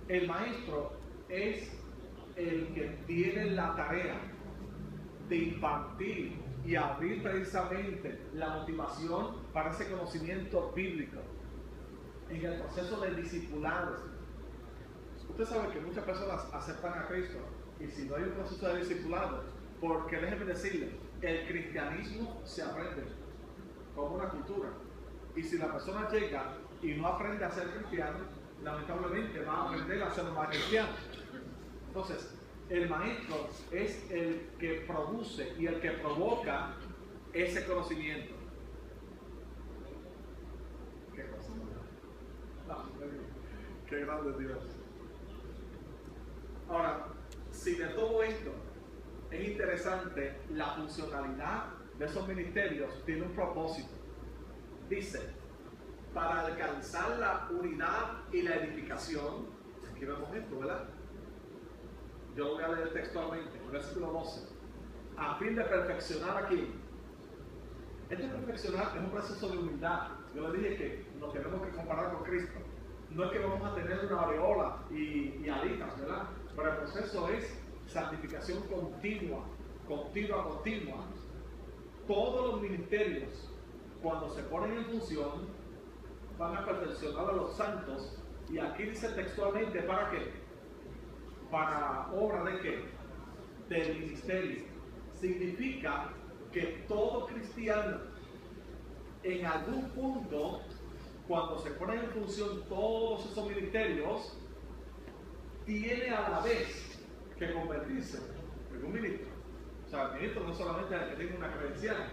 El maestro es el que tiene la tarea de impartir y abrir precisamente la motivación para ese conocimiento bíblico en el proceso del discipulado. Usted sabe que muchas personas aceptan a Cristo y si no hay un proceso de discipulado, porque déjeme decirle, el cristianismo se aprende como una cultura, y si la persona llega y no aprende a ser cristiano, lamentablemente va a aprender a ser más cristiano. Entonces, el maestro es el que produce y el que provoca ese conocimiento. Qué cosa, ¿no? Qué grande Dios. Ahora, si de todo esto es interesante, la funcionalidad de esos ministerios tiene un propósito. Dice, para alcanzar la unidad y la edificación. Aquí vemos esto, ¿verdad? Yo lo voy a leer textualmente, el versículo 12. A fin de perfeccionar aquí. Este perfeccionar es un proceso de humildad. Yo le dije que nos tenemos que comparar con Cristo. No es que vamos a tener una aureola y alitas, ¿verdad? Pero el proceso es santificación continua. Todos los ministerios, cuando se ponen en función, van a perfeccionar a los santos. Y aquí dice textualmente, ¿para qué? Para obra de qué? Del ministerio. Significa que todo cristiano, en algún punto, cuando se ponen en función todos esos ministerios, tiene a la vez que convertirse en un ministro. O sea, el ministro no solamente es el que tiene una credencial,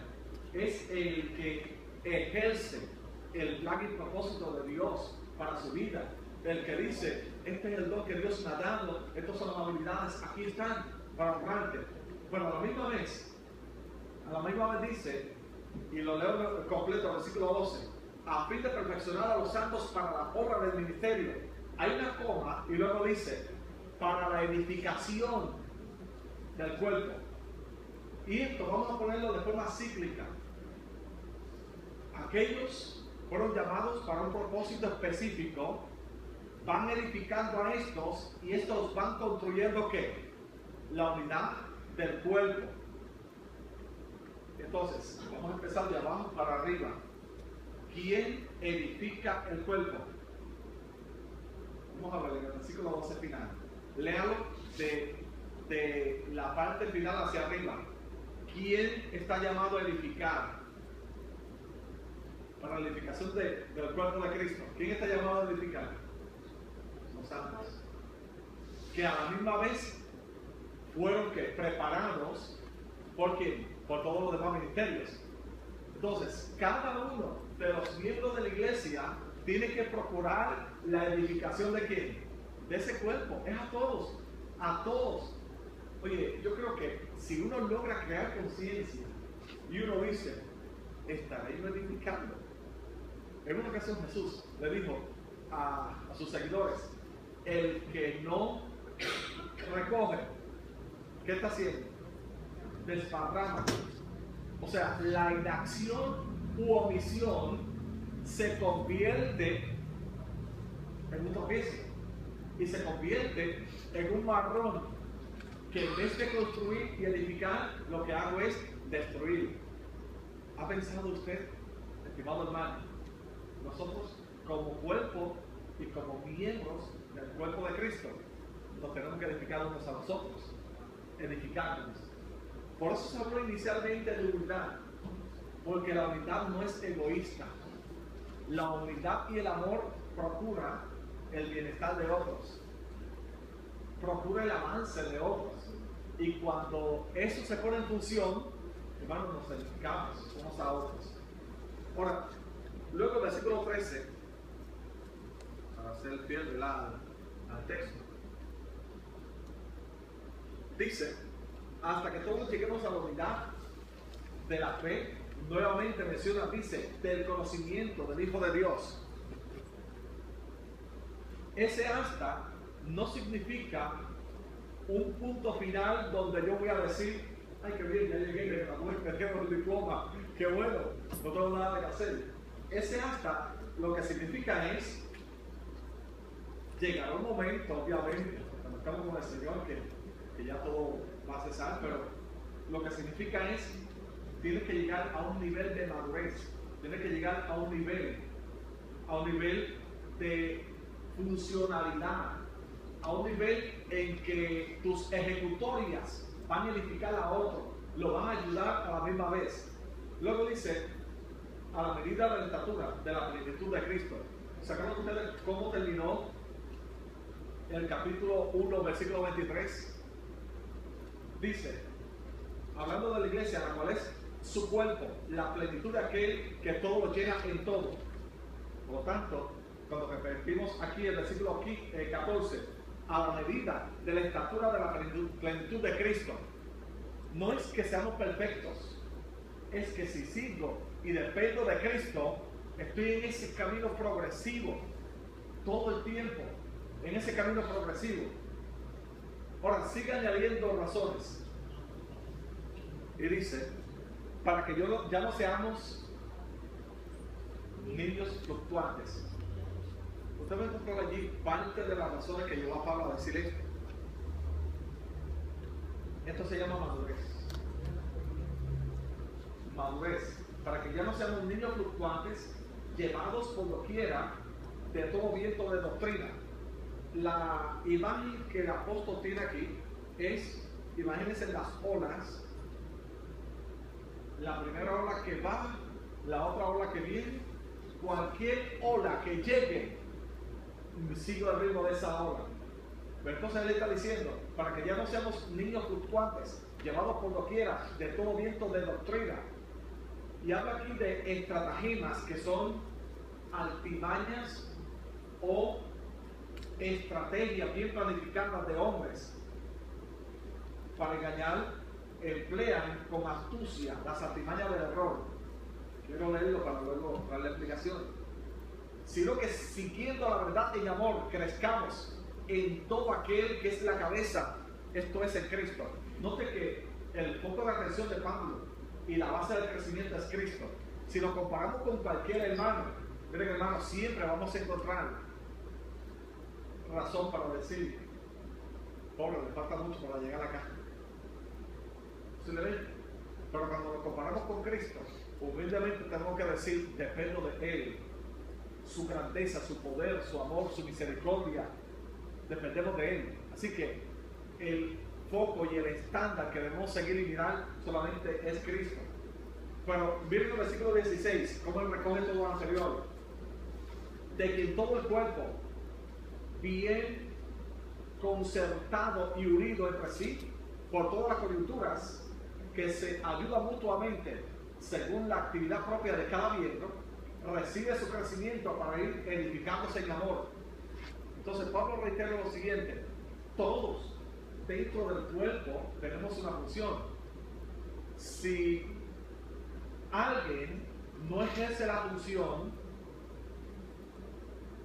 es el que ejerce el plan y propósito de Dios para su vida. El que dice, este es el don que Dios me ha dado, estas son las habilidades, aquí están para honrarte. Pero a la misma vez dice, y lo leo completo, versículo 12, a fin de perfeccionar a los santos para la obra del ministerio. Hay una coma y luego dice, para la edificación del cuerpo. Y esto vamos a ponerlo de forma cíclica. Aquellos fueron llamados para un propósito específico, van edificando a estos y estos van construyendo ¿qué? La unidad del cuerpo. Entonces, vamos a empezar de abajo para arriba. ¿Quién edifica el cuerpo? Vamos a ver en el versículo 12 final. Léalo de la parte final hacia arriba. ¿Quién está llamado a edificar? Para la edificación del cuerpo de Cristo. ¿Quién está llamado a edificar? Los santos. Que a la misma vez fueron ¿qué? Preparados por quién? Por todos los demás ministerios. Entonces, cada uno de los miembros de la iglesia tiene que procurar la edificación de quién? De ese cuerpo. Es a todos. A todos. Oye, yo creo que si uno logra crear conciencia y uno dice, estaré yo edificando. En una ocasión Jesús le dijo a sus seguidores, el que no recoge, ¿qué está haciendo? Desparrama. O sea, la inacción u omisión se convierte en un tropiezo. y se convierte en un marrón que en vez de construir y edificar, lo que hago es destruir. ¿Ha pensado usted, estimado hermano? Nosotros como cuerpo y como miembros del cuerpo de Cristo nos tenemos que edificar unos a nosotros, edificarnos. Por eso se habló inicialmente de unidad, porque la unidad no es egoísta. La unidad y el amor procura el bienestar de otros, procura el avance de otros. Y cuando eso se pone en función, hermanos, nos edificamos unos a otros. Ahora, luego el versículo 13, para ser fiel al texto, dice: hasta que todos lleguemos a la unidad de la fe. Nuevamente menciona, dice, del conocimiento del Hijo de Dios. Ese hasta no significa un punto final donde yo voy a decir: ay, qué bien, ya llegué, me gradué, me quedo el diploma, qué bueno, no tengo nada que hacer. Ese hasta lo que significa es llegar a un momento, obviamente, cuando estamos con el Señor, que ya todo va a cesar, pero lo que significa es: tienes que llegar a un nivel de madurez, tienes que llegar a un nivel de funcionalidad, a un nivel en que tus ejecutorias van a edificar a otro, lo van a ayudar a la misma vez. Luego dice: a la medida de la estatura, de la plenitud de Cristo. ¿Se acuerdan ustedes cómo terminó el capítulo 1, versículo 23? Dice, hablando de la iglesia, la cual es su cuerpo, la plenitud de aquel que todo lo llena en todo. Por lo tanto, cuando repetimos aquí el versículo 14, a la medida de la estatura de la plenitud de Cristo, no es que seamos perfectos, es que si sigo y dependo de Cristo, estoy en ese camino progresivo todo el tiempo, en ese camino progresivo. Ahora, sigue añadiendo razones y dice: para que ya no seamos niños fluctuantes. Usted va a encontrar allí parte de las razones que llevó a Pablo a decir esto. Esto se llama madurez. Madurez, para que ya no seamos niños fluctuantes, llevados por doquiera de todo viento de doctrina. La imagen que el apóstol tiene aquí es, imagínense las olas. La primera ola que va, la otra ola que viene. Cualquier ola que llegue, sigo el ritmo de esa ola. Pero entonces él está diciendo: para que ya no seamos niños fluctuantes, llevados por doquiera de todo viento de doctrina. Y habla aquí de estratagemas, que son altimañas o estrategias bien planificadas de hombres para engañar. Emplean con astucia las artimañas del error. Quiero leerlo para luego dar la explicación. Sino que siguiendo la verdad en amor, crezcamos en todo aquel que es la cabeza, esto es en Cristo. Note que el foco de atención de Pablo y la base del crecimiento es Cristo. Si nos comparamos con cualquier hermano, miren, hermano, siempre vamos a encontrar razón para decir: pobre, le falta mucho para llegar acá. Pero cuando nos comparamos con Cristo, humildemente tenemos que decir: dependo de Él, su grandeza, su poder, su amor, su misericordia, dependemos de Él. Así que el foco y el estándar que debemos seguir y mirar solamente es Cristo. Pero miren el versículo 16, cómo él recoge todo lo anterior: de que en todo el cuerpo, bien concertado y unido entre sí, por todas las coyunturas, que se ayuda mutuamente según la actividad propia de cada miembro, recibe su crecimiento para ir edificándose en amor. Entonces Pablo reitera lo siguiente: todos dentro del cuerpo tenemos una función. Si alguien no ejerce la función,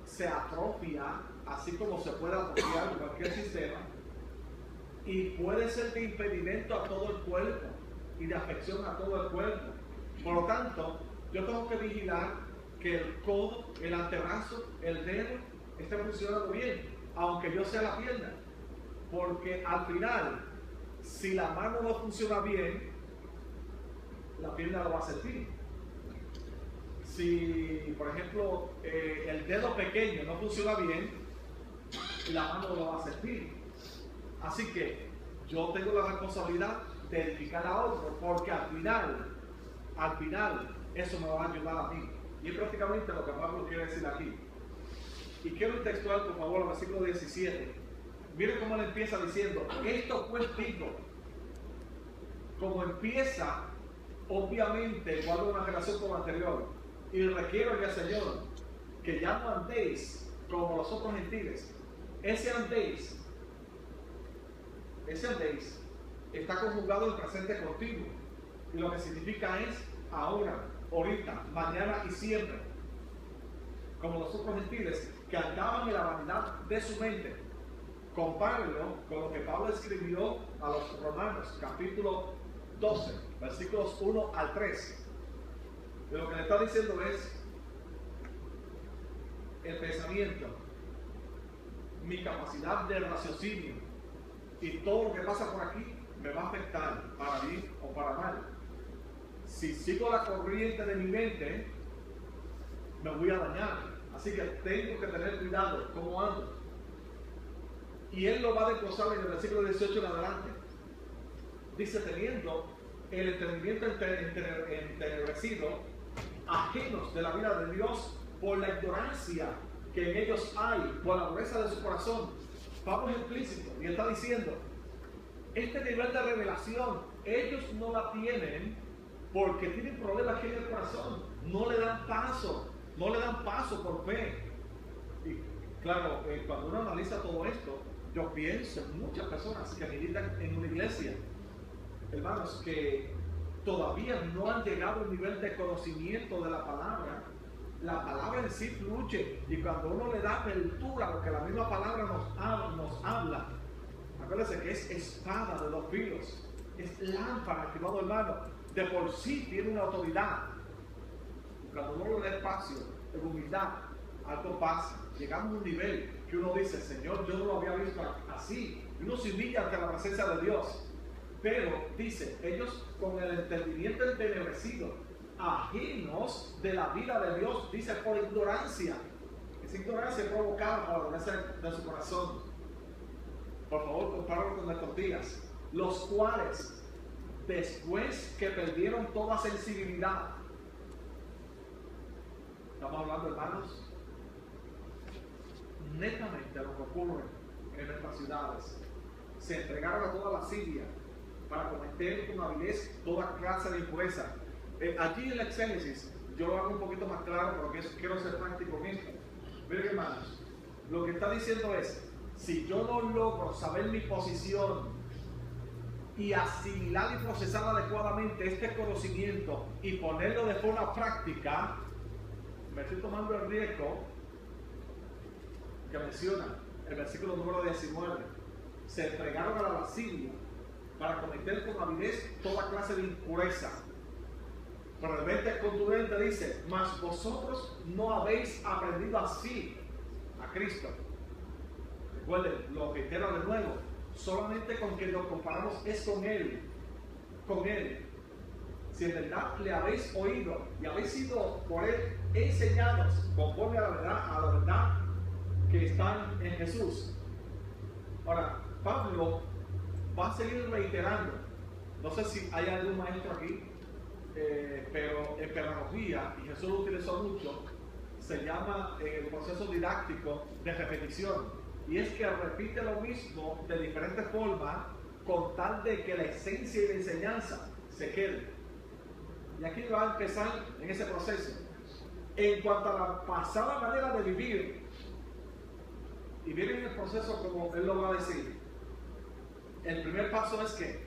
se atrofia, así como se puede atrofiar cualquier sistema, y puede ser de impedimento a todo el cuerpo y de afección a todo el cuerpo. Por lo tanto, yo tengo que vigilar que el codo, el antebrazo, el dedo esté funcionando bien. aunque yo sea la pierna. Porque al final, si la mano no funciona bien, la pierna lo va a sentir. Si, por ejemplo, el dedo pequeño no funciona bien, la mano lo va a sentir. Así que yo tengo la responsabilidad de edificar a otro, porque al final, eso me va a ayudar a mí. Y es prácticamente lo que Pablo quiere decir aquí. Y quiero un textual, por favor, el versículo 17. Miren cómo él empieza diciendo, esto pues digo, como empieza, obviamente, guarda una relación con lo anterior, y requiero en el Señor que ya no andéis como los otros gentiles. Ese andéis está conjugado en presente continuo, y lo que significa es ahora, ahorita, mañana y siempre, como los otros gentiles que andaban en la vanidad de su mente. Compárenlo con lo que Pablo escribió a los Romanos, capítulo 12, versículos 1 al 3. De lo que le está diciendo es el pensamiento, mi capacidad de raciocinio y todo lo que pasa por aquí me va a afectar para bien o para mal. Si sigo la corriente de mi mente, me voy a dañar. Así que tengo que tener cuidado cómo ando. Y él lo va a desglosar en el versículo 18 en adelante. Dice, teniendo el entendimiento entenebrecido, ajenos de la vida de Dios por la ignorancia que en ellos hay, por la dureza de su corazón. Pablo es explícito y está diciendo, este nivel de revelación, ellos no la tienen porque tienen problemas aquí en el corazón. No le dan paso por fe. Y claro, cuando uno analiza todo esto, yo pienso en muchas personas que militan en una iglesia, hermanos, que todavía no han llegado a un nivel de conocimiento de la palabra. La palabra en sí fluye, y cuando uno le da apertura a lo que la misma palabra nos habla, acuérdense que es espada de dos filos, es lámpara, estimado hermano, de por sí tiene una autoridad. Cuando uno le da espacio, en humildad, algo pasa. Llegamos a un nivel que uno dice, Señor, yo no lo había visto así. Y uno se humilla ante la presencia de Dios. Pero, dice, ellos con el entendimiento entenebrecido, ajenos de la vida de Dios, dice, por ignorancia. Esa ignorancia provocada por la dureza de su corazón. Por favor, compáralo con nuestros días. Los cuales, después que perdieron toda sensibilidad, estamos hablando, hermanos, netamente a lo que ocurre en nuestras ciudades, se entregaron a toda la lascivia para cometer con avidez toda clase de impureza. Allí en la exégesis, yo lo hago un poquito más claro porque quiero ser práctico en esto. Miren, hermanos, lo que está diciendo es, si yo no logro saber mi posición y asimilar y procesar adecuadamente este conocimiento y ponerlo de forma práctica, me estoy tomando el riesgo que menciona el versículo número 19. Se entregaron a la lascivia para cometer con avidez toda clase de impureza. Pero el 20 contundente dice, mas vosotros no habéis aprendido así a Cristo. Recuerden, lo reitero de nuevo, solamente con que nos comparamos es con Él. Con Él. Si en verdad le habéis oído y habéis sido por Él enseñados conforme a la verdad que están en Jesús. Ahora, Pablo va a seguir reiterando. No sé si hay algún maestro aquí, pero en pedagogía, y Jesús lo utilizó mucho, se llama el proceso didáctico de repetición. Y es que repite lo mismo de diferentes formas con tal de que la esencia y la enseñanza se quede. Y aquí va a empezar en ese proceso. En cuanto a la pasada manera de vivir, y miren el proceso como él lo va a decir. El primer paso es que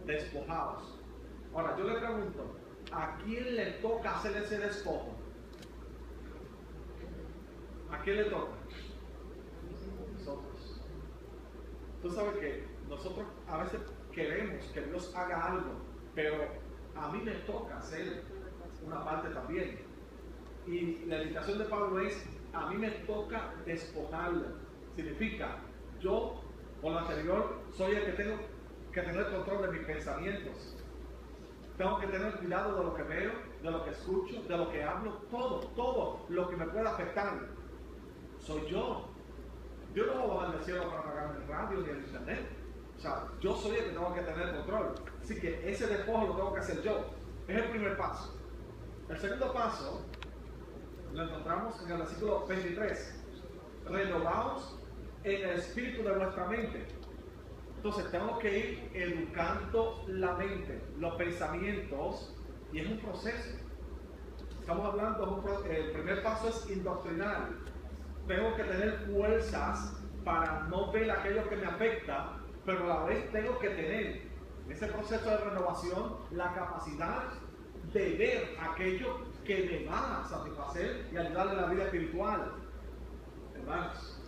despojados. Ahora yo le pregunto, ¿a quién le toca hacer ese despojo? ¿A quién le toca? Nosotros. Tú sabes que nosotros a veces queremos que Dios haga algo, pero a mí me toca hacer una parte también. Y la invitación de Pablo es, a mí me toca despojarlo. Significa, yo, por lo anterior, soy el que tengo que tener control de mis pensamientos. Tengo que tener cuidado de lo que veo, de lo que escucho, de lo que hablo, todo lo que me pueda afectar. Soy yo. Yo no voy a bajar del cielo para pagar el radio ni el internet. O sea, yo soy el que tengo que tener control. Así que ese despojo lo tengo que hacer yo. Es el primer paso. El segundo paso lo encontramos en el versículo 23. Renovaos en el espíritu de vuestra mente. Entonces tengo que ir educando la mente, los pensamientos, y es un proceso. Estamos hablando, el primer paso es indoctrinar. Tengo que tener fuerzas para no ver aquello que me afecta, pero a la vez tengo que tener en ese proceso de renovación la capacidad de ver aquello que me va a satisfacer y ayudarle en la vida espiritual. Hermanos,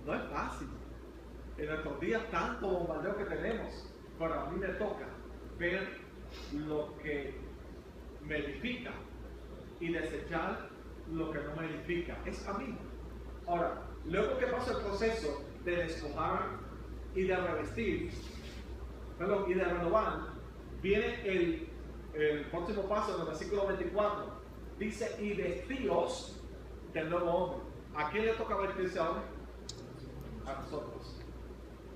no es fácil. En estos días tanto bombardeo que tenemos, pero a mí me toca ver lo que me edifica y desechar lo que no me edifica. Es a mí. Ahora, luego que pasa el proceso de despojar y de revestir, y de renovar, viene el próximo paso en el versículo 24. Dice, y vestíos del nuevo hombre. ¿A quién le toca vestirse ahora? A nosotros.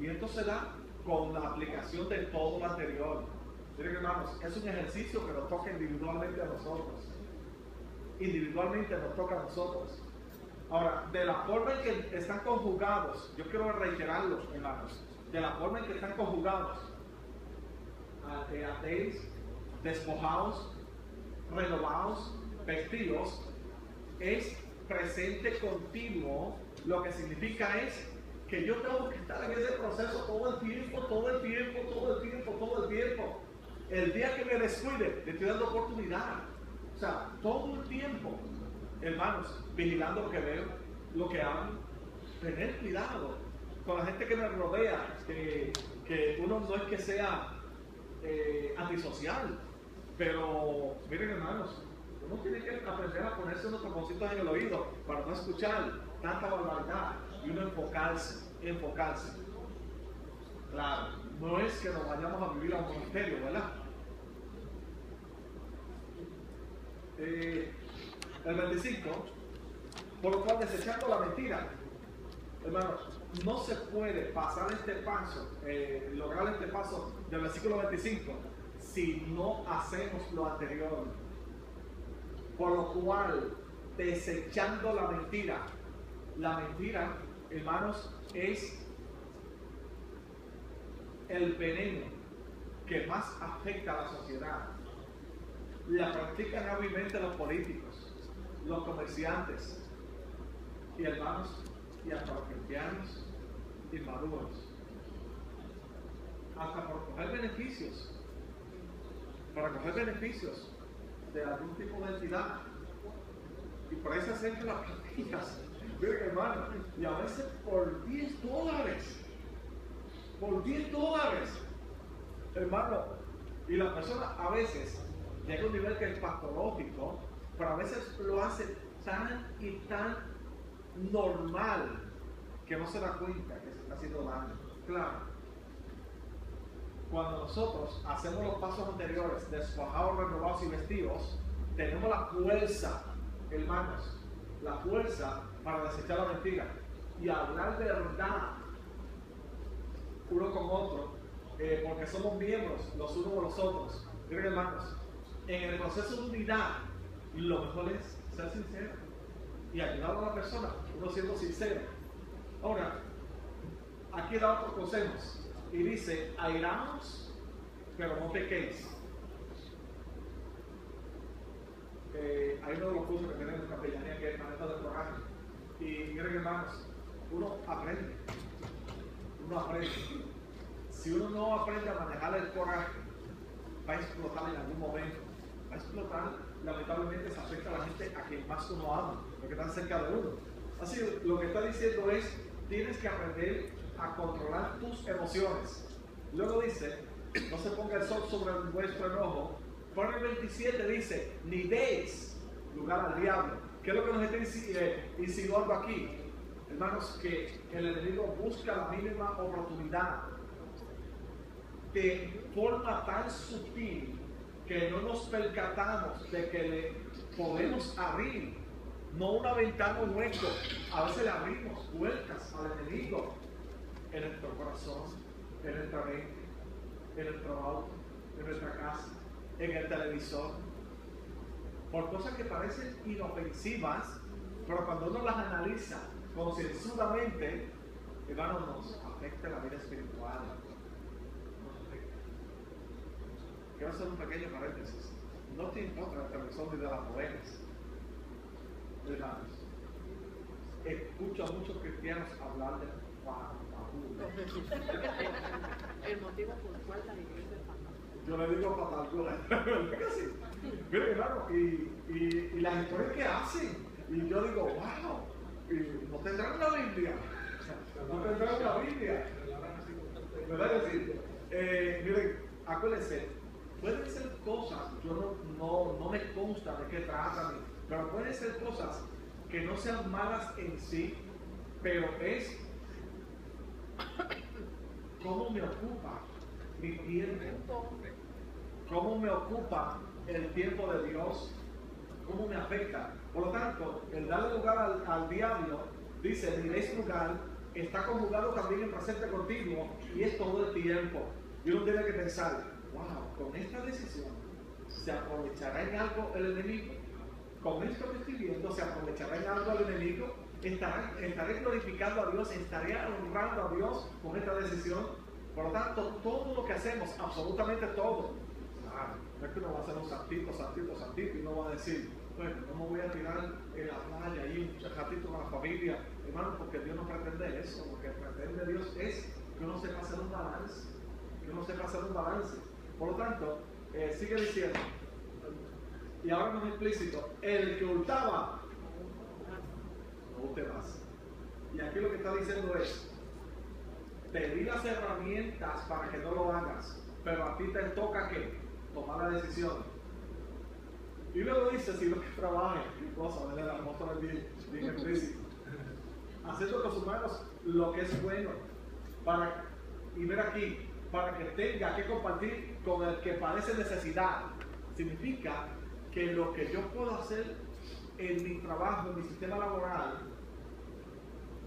Y esto se da con la aplicación de todo lo anterior. Miren, hermanos, es un ejercicio que nos toca individualmente a nosotros. Individualmente nos toca a nosotros. Ahora, de la forma en que están conjugados, yo quiero reiterarlo, hermanos, de la forma en que están conjugados, ateis, despojados, renovados, vestidos, es presente continuo. Lo que significa es que yo tengo que estar en ese proceso todo el tiempo. El día que me descuide, le estoy dando oportunidad. O sea, todo el tiempo, hermanos, vigilando lo que veo, lo que hablo, tener cuidado con la gente que me rodea, que uno no es que sea antisocial, pero miren, hermanos, uno tiene que aprender a ponerse unos taponcitos en el oído para no escuchar tanta barbaridad y uno enfocarse. Claro, no es que nos vayamos a vivir a un monasterio, ¿verdad? El 25, por lo cual desechando la mentira, hermanos, no se puede pasar este paso, lograr este paso del versículo 25 si no hacemos lo anterior. Por lo cual, desechando la mentira, hermanos, es el veneno que más afecta a la sociedad. La practican hábilmente los políticos, los comerciantes, y hermanos, y hasta los cristianos inmaduros, hasta por coger beneficios, para coger beneficios de algún tipo de entidad, y por eso hacen las prácticas, miren, hermano, y a veces por $10, hermano, y la persona a veces llega a un nivel que es patológico, pero a veces lo hace tan y tan normal que no se da cuenta que se está haciendo daño. Claro, cuando nosotros hacemos los pasos anteriores, despojados, renovados y vestidos, tenemos la fuerza, hermanos, la fuerza para desechar la mentira y hablar verdad uno con otro, porque somos miembros los unos de los otros. Miren, hermanos, en el proceso de unidad, lo mejor es ser sincero y ayudar a la persona, uno siendo sincero. Ahora, aquí da otros consejos y dice, airaos, pero no pequéis. Hay uno de los cursos que tenemos en capellanía que es manejo del coraje. Y miren, hermanos, uno aprende. Si uno no aprende a manejar el coraje, va a explotar en algún momento. Va a explotar, lamentablemente se afecta a la gente a quien más uno ama, los que están cerca de uno. Así, lo que está diciendo es, tienes que aprender a controlar tus emociones. Luego dice, no se ponga el sol sobre vuestro enojo. Por el 27 dice, ni deis lugar al diablo. ¿Qué es lo que nos está insinuando aquí? Hermanos, que el enemigo busca la mínima oportunidad de forma tan sutil que no nos percatamos de que le podemos abrir, no una ventana o un hueco, a veces le abrimos puertas al enemigo en nuestro corazón, en nuestra mente, en nuestro auto, en nuestra casa, en el televisor, por cosas que parecen inofensivas, pero cuando uno las analiza concienzudamente, hermano, nos afecta la vida espiritual. Nos afecta. Quiero hacer un pequeño paréntesis. No estoy en contra de la televisón ni de las novelas. Hermanos, escucho a muchos cristianos hablar de el motivo por el cual la iglesia es fantástica. Yo le digo patalgura. Sí. Mire, hermano, y las historias que hacen, y yo digo, wow, y no tendrán una Biblia. No tendrán una Biblia. ¿Verdad que sí? Miren, acuérdense, pueden ser cosas, yo no me consta de qué tratan, pero pueden ser cosas que no sean malas en sí, pero es cómo me ocupa mi tiempo, cómo me ocupa el tiempo de Dios, cómo me afecta. Por lo tanto, el darle lugar al diablo, dice, diréis lugar, está conjugado también en presente continuo y es todo el tiempo. Y uno tiene que pensar, wow, con esta decisión, ¿se aprovechará en algo el enemigo? Con esto que estoy viendo, ¿se aprovechará en algo el enemigo? ¿Estaré glorificando a Dios? ¿Estaré honrando a Dios con esta decisión? Por lo tanto, todo lo que hacemos, absolutamente todo, claro, no es que uno va a hacer un santito, y no va a decir, bueno, no me voy a tirar en la playa ahí un ratito con la familia, hermano, porque Dios no pretende eso, porque pretende Dios es que uno sepa hacer un balance, Por lo tanto, sigue diciendo, y ahora más explícito, el que hurtaba, no hurte más. Y aquí lo que está diciendo es, te di las herramientas para que no lo hagas, pero a ti te toca ¿qué? Tomar la decisión. Y luego dice, si lo que trabaje, qué cosa, ¿verdad? El apóstol es bien explícito. Haciendo con sus manos lo que es bueno, y ver aquí, para que tenga que compartir con el que padece necesidad. Significa que lo que yo puedo hacer en mi trabajo, en mi sistema laboral,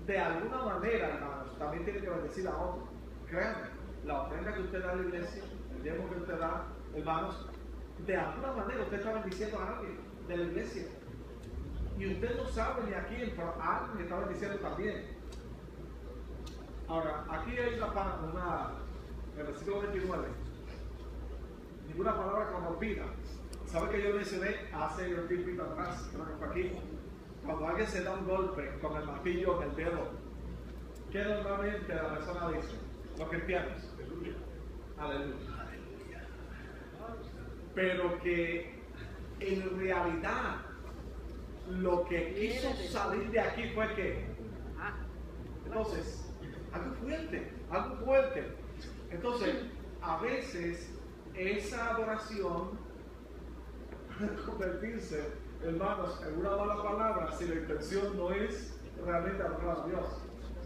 de alguna manera, hermanos, también tiene que bendecir a otros. Créanme, la ofrenda que usted da a la iglesia, el diezmo que usted da, hermanos, de alguna manera usted está bendiciendo a alguien de la iglesia. Y usted no sabe ni a quién, pero a alguien está bendiciendo también. Ahora, aquí hay en el versículo 29, ninguna palabra corrompida. ¿Sabe que yo mencioné hace un tiempito atrás? Creo que fue aquí. Cuando alguien se da un golpe con el martillo en el dedo, ¿qué normalmente la persona dice? Los cristianos. Aleluya. Pero que en realidad lo que quiso salir de aquí fue que, entonces, algo fuerte. Entonces, a veces esa adoración puede convertirse, hermanos, en una mala palabra si la intención no es realmente adorar a Dios.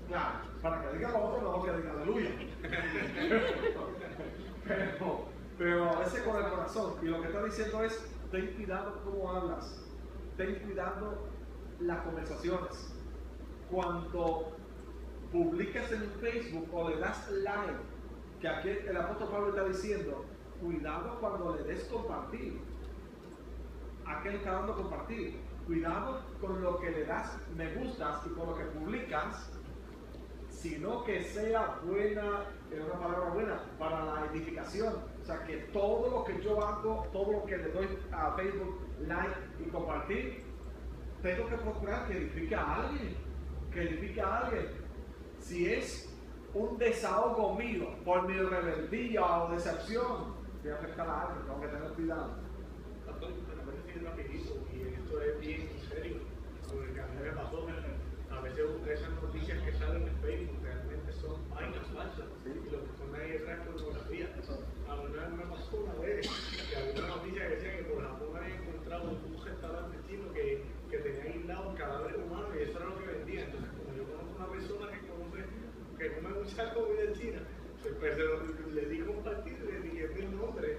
Claro, para que diga lo otro, no que diga aleluya. Pero a veces con el corazón. Y lo que está diciendo es, ten cuidado cómo hablas. Ten cuidado las conversaciones. Cuando publicas en Facebook o le das like, que aquí el apóstol Pablo está diciendo, cuidado cuando le des compartir. ¿A qué le está dando compartir? Cuidado con lo que le das me gustas y con lo que publicas, sino que sea buena, es una palabra buena, para la edificación. O sea, que todo lo que yo hago, todo lo que le doy a Facebook, like y compartir, tengo que procurar que edifique a alguien. Si es un desahogo mío por mi rebeldía o decepción, voy a afectar a alguien, tengo que tener cuidado. Y esto es bien serio, porque a mí me pasó, a veces esas noticias que salen en Facebook realmente son vainas falsas, y lo que son ahí detrás es pornografía. A mí me pasó una vez que había una noticia que decía que por Japón habían encontrado un restaurante chino que tenía ahí muchacho de China, pues le di compartir, le dije mi nombre,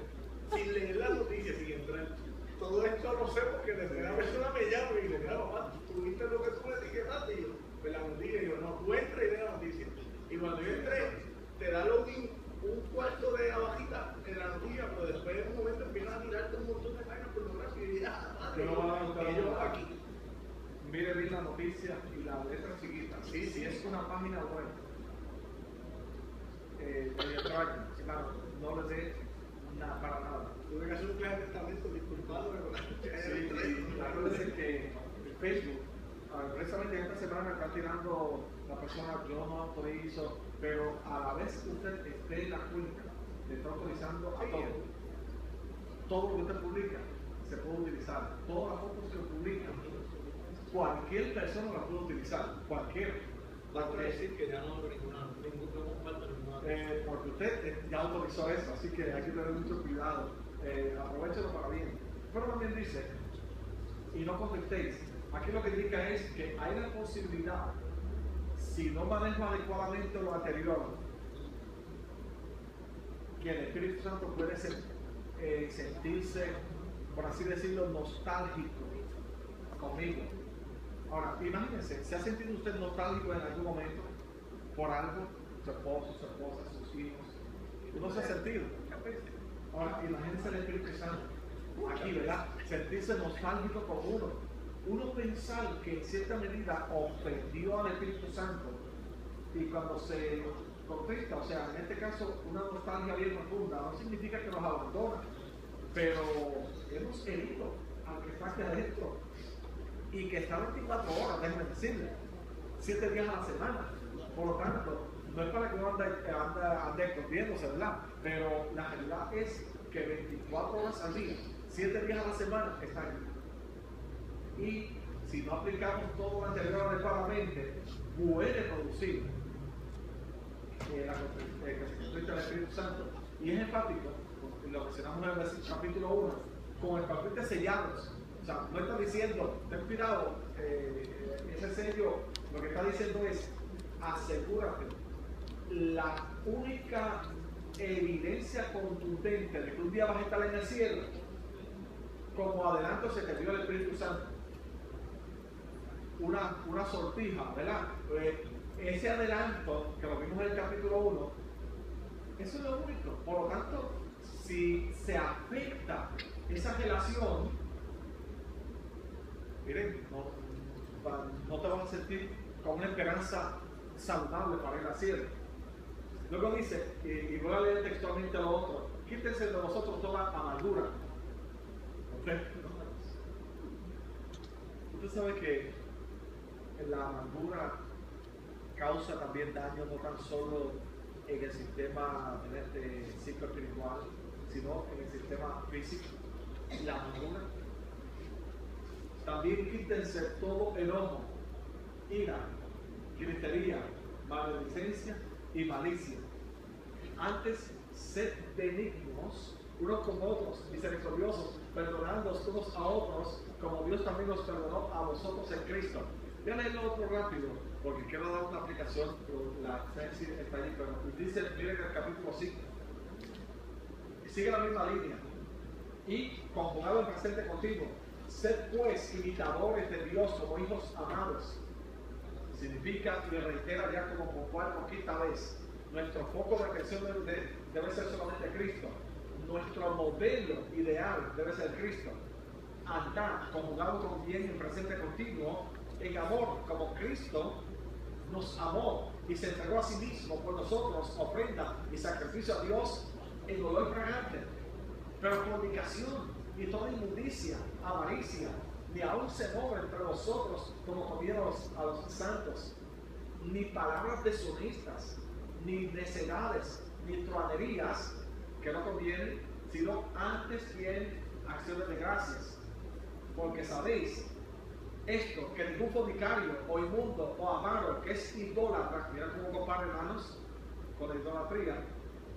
sin leer la noticia, sin entrar. Todo esto lo sé porque la primera persona me llama y dice, mira papá, ¿tú viste lo que tú me etiquetaste? Y yo, pues la noticia, y yo, no, tú entra y ve la noticia. Y cuando yo entré, te da login un cuarto de abajita en la noticia, pero después en un momento empiezas a tirarte un montón de páginas pornográficas y ya, madre, y yo aquí. Mire bien la noticia y la letra chiquita. Sí, Si es una página web, claro, no le dé nada para nada. Tuve que hacer un clase de testamento disculpado, Sí, claro, es que Facebook, precisamente esta semana está tirando la persona, yo no autorizo, pero a la vez que usted esté en la cuenta, le está autorizando a todo. Todo lo que usted publica se puede utilizar. Todas las fotos que publica, cualquier persona la puede utilizar. Cualquier. Va a decir que ya no comparto ninguna. Porque usted ya autorizó eso, así que hay que tener mucho cuidado. Aprovechelo para bien. Pero también dice, y no contestéis. Aquí lo que indica es que hay la posibilidad, si no manejo adecuadamente lo anterior, que el Espíritu Santo puede sentirse, por así decirlo, nostálgico conmigo. Ahora, imagínense, ¿se ha sentido usted nostálgico en algún momento por algo? Su esposo, su esposa, sus hijos. ¿Uno se ha sentido? Ahora, imagínense el Espíritu Santo. Aquí, ¿verdad? Sentirse nostálgico con uno. Uno pensar que en cierta medida ofendió al Espíritu Santo y cuando se contesta, o sea, en este caso, una nostalgia bien profunda, no significa que nos abandona, pero hemos herido al que está aquí adentro y que está 24 horas, déjenme decirle, 7 días a la semana. Por lo tanto, no es para que uno ande escondiéndose, ¿verdad? Pero la realidad es que 24 horas al día, 7 días a la semana está aquí. Y si no aplicamos todo lo anterior adecuadamente, puede producir que se constituya el Espíritu Santo. Y es enfático, lo mencionamos en el capítulo 1, con el papel de sellados. O sea, no está diciendo, ten cuidado, ese sello, lo que está diciendo es, asegúrate, la única evidencia contundente de que un día vas a estar en el cielo, como adelanto se te dio el Espíritu Santo, una sortija, ¿verdad? Ese adelanto, que lo vimos en el capítulo 1, eso es lo único. Por lo tanto, si se afecta esa relación, miren, no te vas a sentir con una esperanza saludable para ir al cielo. Luego dice, y voy a leer textualmente lo otro, quítense de vosotros toda amargura. Usted sabe que la amargura causa también daño no tan solo en el sistema de este ciclo espiritual, sino en el sistema físico. La amargura. También quítense todo enojo, ira, gritería, maledicencia y malicia. Antes, sed benignos unos con otros, misericordiosos, perdonándoos unos a otros, como Dios también nos perdonó a vosotros en Cristo. Voy a leerlo otro rápido, porque quiero dar una aplicación, pero la esencia está ahí, pero dice, miren el capítulo 5, sigue la misma línea, y conjugado en presente continuo, sed pues imitadores de Dios como hijos amados. Significa, y reitera ya como por cuarta o quinta vez, nuestro foco de atención debe ser solamente Cristo. Nuestro modelo ideal debe ser Cristo. Andar conjugado con bien en presente continuo, en amor, como Cristo nos amó y se entregó a sí mismo por nosotros, ofrenda y sacrificio a Dios en olor fragante. Pero fornicación y toda inmundicia, avaricia, ni aún se mover entre vosotros como comieron a los santos, ni palabras deshonestas, ni necedades, ni truanerías, que no convienen, sino antes bien acciones de gracias. Porque sabéis esto, que ningún fornicario, o inmundo, o avaro, que es idólatra, mira cómo compara, hermanos, con la idolatría,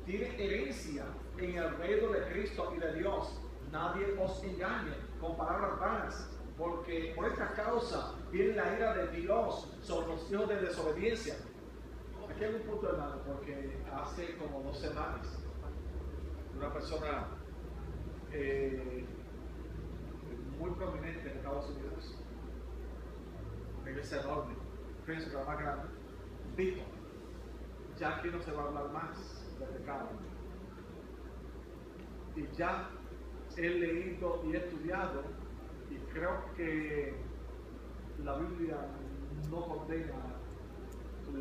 tiene herencia en el reino de Cristo y de Dios. Nadie os engañe con palabras vanas, porque por esta causa viene la ira de Dios sobre los hijos de desobediencia. Aquí hay un punto, hermano, porque hace como 2 semanas una persona muy prominente en Estados Unidos, una iglesia enorme, pienso que la más grande, dijo, ya aquí no se va a hablar más de pecado. Y ya he leído y he estudiado y creo que la Biblia no condena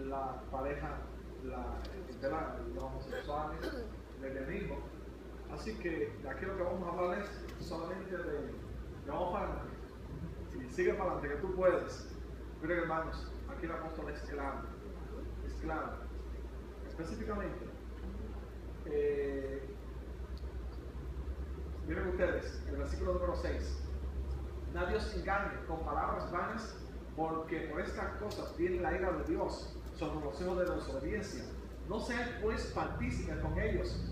la pareja, los homosexuales, el lesbianismo. Así que aquí lo que vamos a hablar es solamente de vamos para adelante. Y sigue para adelante, que tú puedes. Miren, hermanos, aquí el apóstol es claro. Es claro. Específicamente, miren ustedes, el versículo número 6. Nadie os engañe con palabras vanas, porque por estas cosas viene la ira de Dios sobre los hijos de la desobediencia. No seáis pues partícipes con ellos,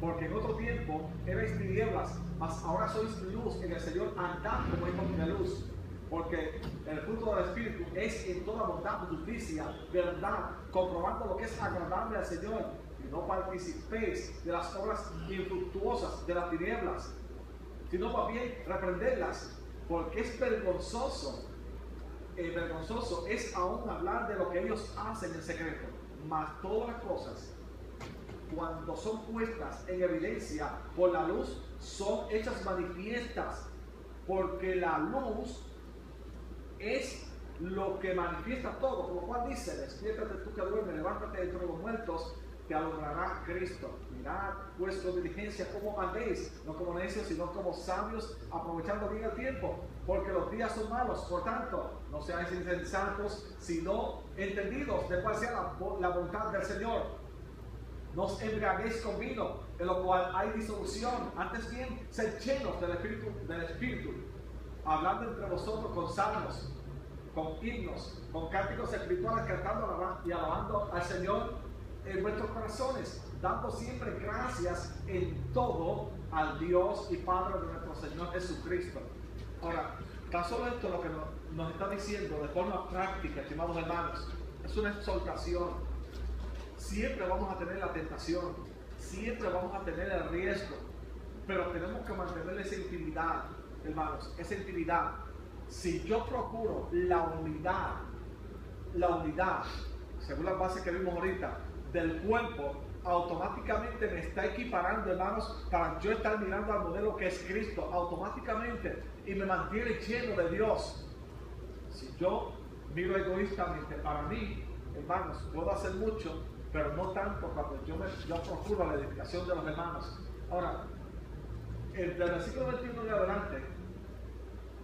porque en otro tiempo erais tinieblas, mas ahora sois luz en el Señor, andad como hijos de luz. Porque el fruto del Espíritu es en toda bondad, justicia, verdad, comprobando lo que es agradable al Señor. Y no participéis de las obras infructuosas de las tinieblas, sino más bien reprenderlas, porque es vergonzoso es aún hablar de lo que ellos hacen en secreto. Mas todas las cosas, cuando son puestas en evidencia por la luz, son hechas manifiestas, porque la luz es lo que manifiesta todo. Como Juan dice, despiértate tú que duermes, levántate de entre los muertos, te alumbrará Cristo. Mirad vuestra diligencia como andéis, no como necios, sino como sabios, aprovechando bien el tiempo, porque los días son malos. Por tanto, no seáis insensatos, sino entendidos de cuál sea la voluntad del Señor. No os embriaguéis con vino, en lo cual hay disolución. Antes bien, sed llenos del Espíritu, hablando entre vosotros con salmos, con himnos, con cánticos espirituales, cantando y alabando al Señor en vuestros corazones, dando siempre gracias en todo al Dios y Padre de nuestro Señor Jesucristo. Ahora, tan solo esto lo que nos está diciendo de forma práctica, estimados hermanos, es una exhortación. Siempre vamos a tener la tentación, siempre vamos a tener el riesgo, pero tenemos que mantener esa intimidad, hermanos, esa intimidad. Si yo procuro la unidad, según las bases que vimos ahorita, del cuerpo, automáticamente me está equiparando, hermanos, para yo estar mirando al modelo que es Cristo, automáticamente, y me mantiene lleno de Dios. Si yo miro egoístamente para mí, hermanos, puedo hacer mucho, pero no tanto cuando yo procuro la edificación de los hermanos. Ahora, del versículo 21 de adelante,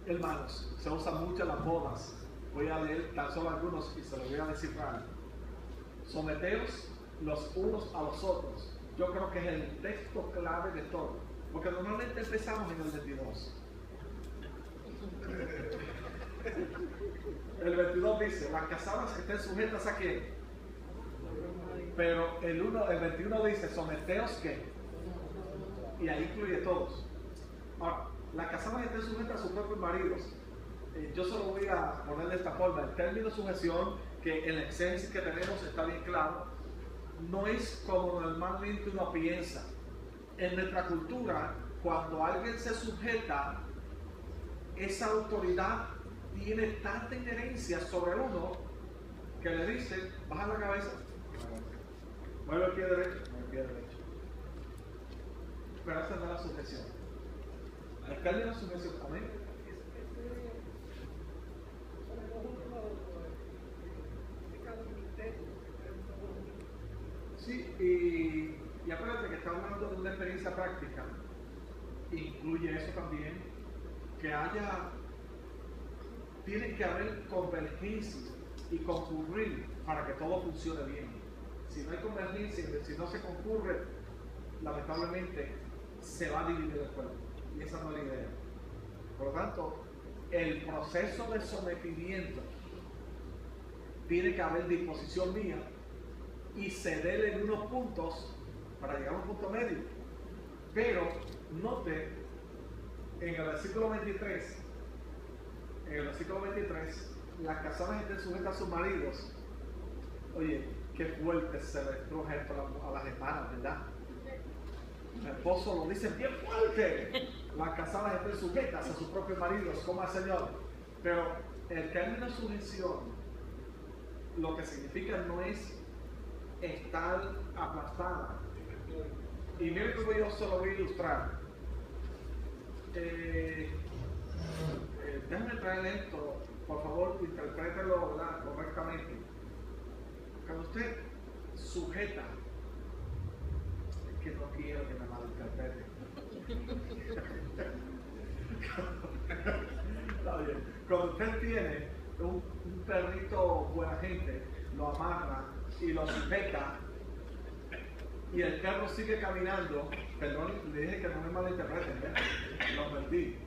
hermanos, se usan mucho las bodas. Voy a leer tan solo algunos y se los voy a descifrar. Someteos los unos a los otros. Yo creo que es el texto clave de todo, porque normalmente empezamos en el 22. El 22 dice, las casadas estén sujetas a quién, pero el 21 dice, someteos que, y ahí incluye todos. Ahora, las casadas estén sujetas a sus propios maridos. Yo solo voy a poner de esta forma, el término sujeción, que en la exégesis que tenemos está bien claro, no es como normalmente uno piensa. En nuestra cultura, cuando alguien se sujeta, esa autoridad tiene tanta injerencia sobre uno que le dice, baja la cabeza, mueve el pie derecho, mueve el pie derecho. Pero esa no es la sujeción. El término sujeción, amén. Sí, y acuérdate que estamos hablando de una experiencia práctica. Incluye eso también, que tiene que haber convergencia y concurrir para que todo funcione bien. Si no hay convergencia, si no se concurre, lamentablemente se va a dividir el cuerpo. Y esa no es la idea. Por lo tanto, el proceso de sometimiento tiene que haber disposición mía y ceder en unos puntos para llegar a un punto medio. Pero note en el versículo 23, las casadas estén sujetas a sus maridos. Oye, Qué fuerte se le truje esto a las hermanas, ¿verdad? El esposo lo dice bien fuerte. Las casadas estén sujetas a sus propios maridos, como al Señor. Pero el término sujeción, lo que significa no es estar aplastada. Y miren cómo yo se lo voy a ilustrar. Déjenme traer esto, por favor, interprételo, ¿verdad?, correctamente. Cuando usted sujeta, es que no quiero que me malinterprete. Está bien. Cuando usted tiene un perrito buena gente, lo amarra y lo sujeta, y el perro sigue caminando, perdón, le dije que no me malinterpreten, ¿eh? Lo perdí,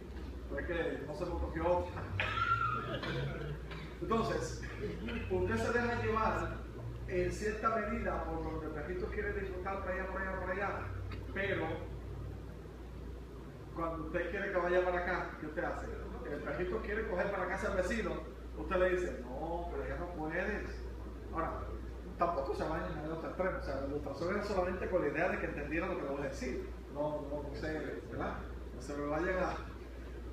fue que no se me cogió. Entonces, usted se deja llevar en cierta medida por lo que el perrito quiere disfrutar por allá, pero cuando usted quiere que vaya para acá, ¿qué usted hace? El perrito quiere coger para casa al vecino, usted le dice, no, pero ya no puedes. Ahora, tampoco se vayan a el otro extremo, o sea, la ilustración era solamente con la idea de que entendieran lo que le voy a decir. No sé, ¿verdad? No se me vayan a...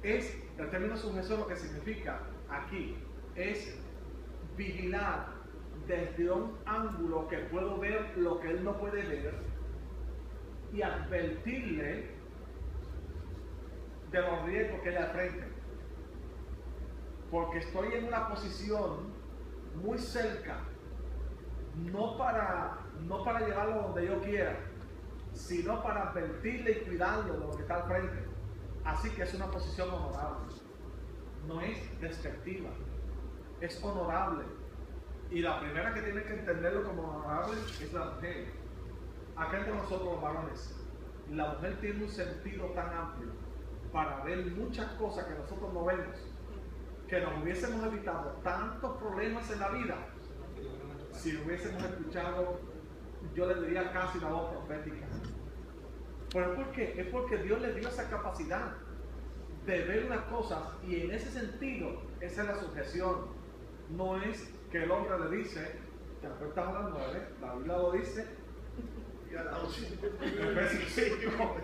El término sujeción lo que significa aquí es vigilar desde un ángulo que puedo ver lo que él no puede ver y advertirle de los riesgos que hay al frente. Porque estoy en una posición muy cerca, no para llevarlo donde yo quiera, sino para advertirle y cuidarlo de lo que está al frente. Así que es una posición honorable, no es despectiva, es honorable. Y la primera que tiene que entenderlo como honorable es la mujer. Acá entre nosotros los varones, la mujer tiene un sentido tan amplio para ver muchas cosas que nosotros no vemos, que nos hubiésemos evitado tantos problemas en la vida si hubiésemos escuchado, yo le diría casi una voz profética. ¿Pero por qué? Es porque Dios le dio esa capacidad de ver unas cosas, y en ese sentido esa es la sujeción. No es que el hombre le dice, te acuestas a las 9, la Biblia lo dice, y a las 8.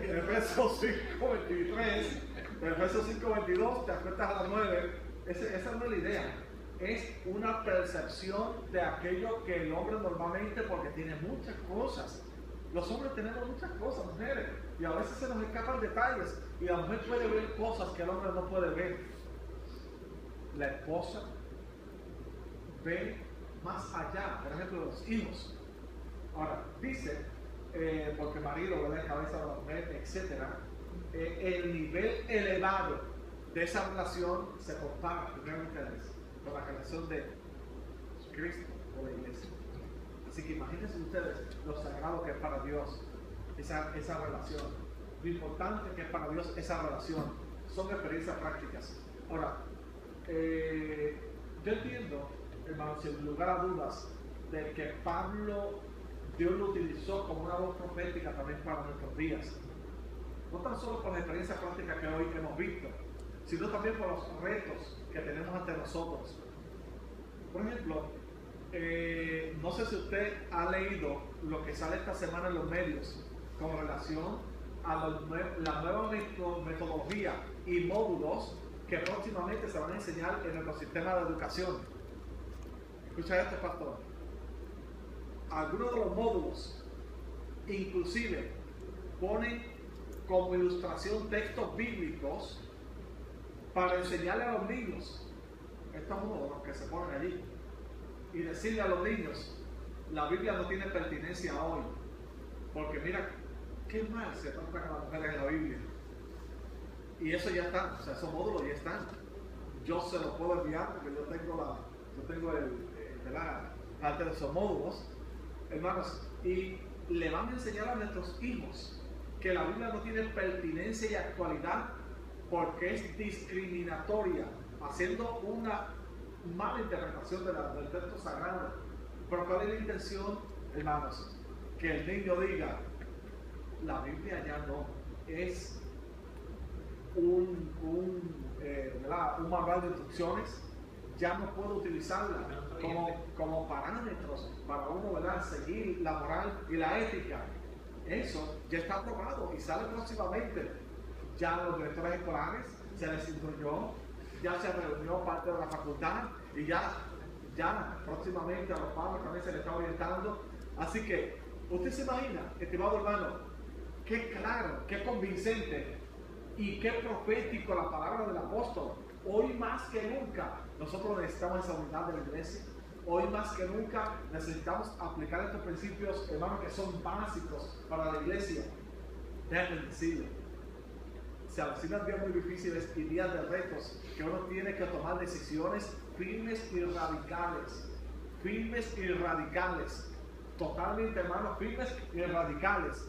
Efesios 5:23, Efesios 5:22, te acuestas a las 9. Esa no es la idea. Es una percepción de aquello que el hombre normalmente, porque tiene muchas cosas. Los hombres tenemos muchas cosas, mujeres, y a veces se nos escapan detalles, y la mujer puede ver cosas que el hombre no puede ver. La esposa ve más allá, por ejemplo, de los hijos. Ahora, dice, porque el marido ve la cabeza de la mujer, etc. El nivel elevado de esa relación se compara, primero ustedes, con la relación de Cristo o la iglesia. Así que imagínense ustedes lo sagrado que es para Dios esa relación, lo importante que es para Dios esa relación. Son experiencias prácticas. Ahora, yo entiendo, hermanos, sin lugar a dudas, de que Pablo, Dios lo utilizó como una voz profética también para nuestros días. No tan solo por las experiencias prácticas que hoy hemos visto, sino también por los retos que tenemos ante nosotros. Por ejemplo, no sé si usted ha leído lo que sale esta semana en los medios con relación a la nueva metodología y módulos que próximamente se van a enseñar en nuestro sistema de educación. Escucha esto, pastor. Algunos de los módulos inclusive ponen como ilustración textos bíblicos para enseñarle a los niños. Esto es uno de los que se ponen allí. Y decirle a los niños, la Biblia no tiene pertinencia hoy, porque mira qué mal se tratan a las mujeres en la Biblia. Y eso ya está, o sea, esos módulos ya están. Yo se los puedo enviar porque yo tengo parte de esos módulos, hermanos, y le van a enseñar a nuestros hijos que la Biblia no tiene pertinencia y actualidad porque es discriminatoria, haciendo una mala interpretación del texto sagrado. Pero ¿cuál es la intención, hermanos? Que el niño diga, la Biblia ya no es un manual de instrucciones, ya no puede utilizarla como parámetros para uno, ¿verdad?, seguir la moral y la ética. Eso ya está aprobado y sale próximamente. Ya a los directores escolares se les instruyó, ya se reunió parte de la facultad y ya próximamente a los padres también se les está orientando. Así que, usted se imagina, estimado hermano, qué claro, qué convincente y qué profético la palabra del apóstol. Hoy más que nunca nosotros necesitamos esa unidad de la iglesia. Hoy más que nunca necesitamos aplicar estos principios, hermanos, que son básicos para la iglesia. Déjenme decirle, se avecinan días muy difíciles y días de retos que uno tiene que tomar decisiones firmes y radicales, totalmente, hermanos, firmes y radicales.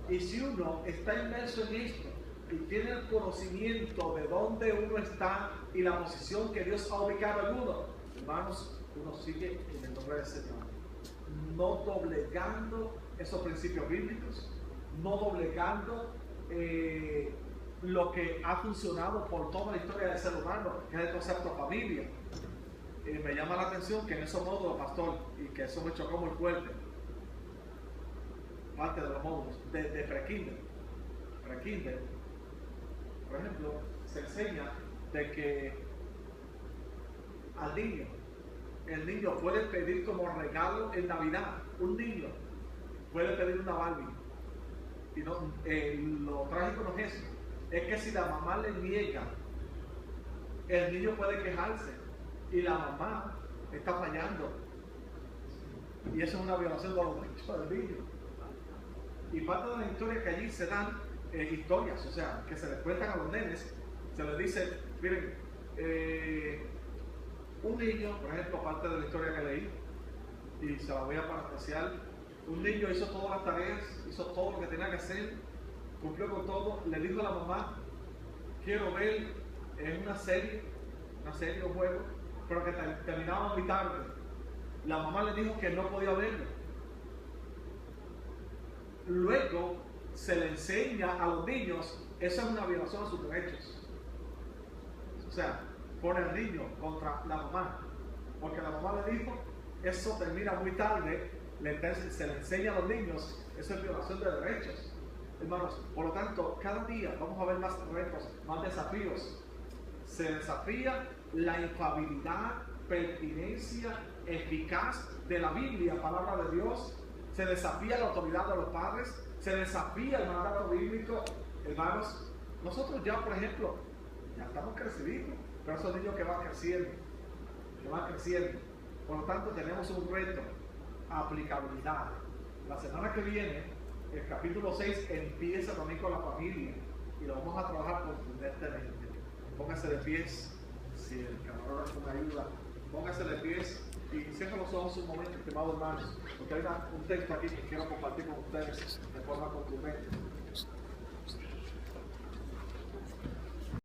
Y si uno está inmerso en esto y tiene el conocimiento de dónde uno está y la posición que Dios ha ubicado en uno, hermanos, uno sigue en el nombre del Señor, no doblegando esos principios bíblicos, no doblegando lo que ha funcionado por toda la historia del ser humano, que es el concepto familia. Me llama la atención que en esos módulos, pastor, y que eso me chocó muy fuerte, parte de los módulos de pre-kinder, por ejemplo, se enseña de que al niño, el niño puede pedir como regalo en Navidad, un niño puede pedir una Barbie. Y no, lo trágico no es eso, es que si la mamá le niega, el niño puede quejarse y la mamá está fallando. Y eso es una violación de los derechos del niño. Y parte de las historias que allí se dan, historias, o sea, que se les cuentan a los nenes, se les dice, miren, un niño, por ejemplo, parte de la historia que leí, y se la voy a parafrasear, un niño hizo todas las tareas, hizo todo lo que tenía que hacer, cumplió con todo, le dijo a la mamá, quiero ver una serie, un juego, pero que terminaba muy tarde. La mamá le dijo que no podía verlo. Luego se le enseña a los niños, eso es una violación a sus derechos. O sea, pone al niño contra la mamá, porque la mamá le dijo, eso termina muy tarde, se le enseña a los niños, eso es violación de derechos. Hermanos, por lo tanto, cada día vamos a ver más retos, más desafíos. Se desafía la infalibilidad, pertinencia, eficaz de la Biblia, palabra de Dios. Se desafía la autoridad de los padres, se desafía el mandato bíblico. Hermanos, nosotros ya, por ejemplo, ya estamos crecidos, pero esos niños que van creciendo, por lo tanto tenemos un reto, aplicabilidad. La semana que viene, el capítulo 6 empieza también con la familia y lo vamos a trabajar contundentemente. Póngase de pies, si el camarógrafo me ayuda, póngase de pies y cierre los ojos un momento, estimados hermanos, porque hay un texto aquí que quiero compartir con ustedes de forma contundente.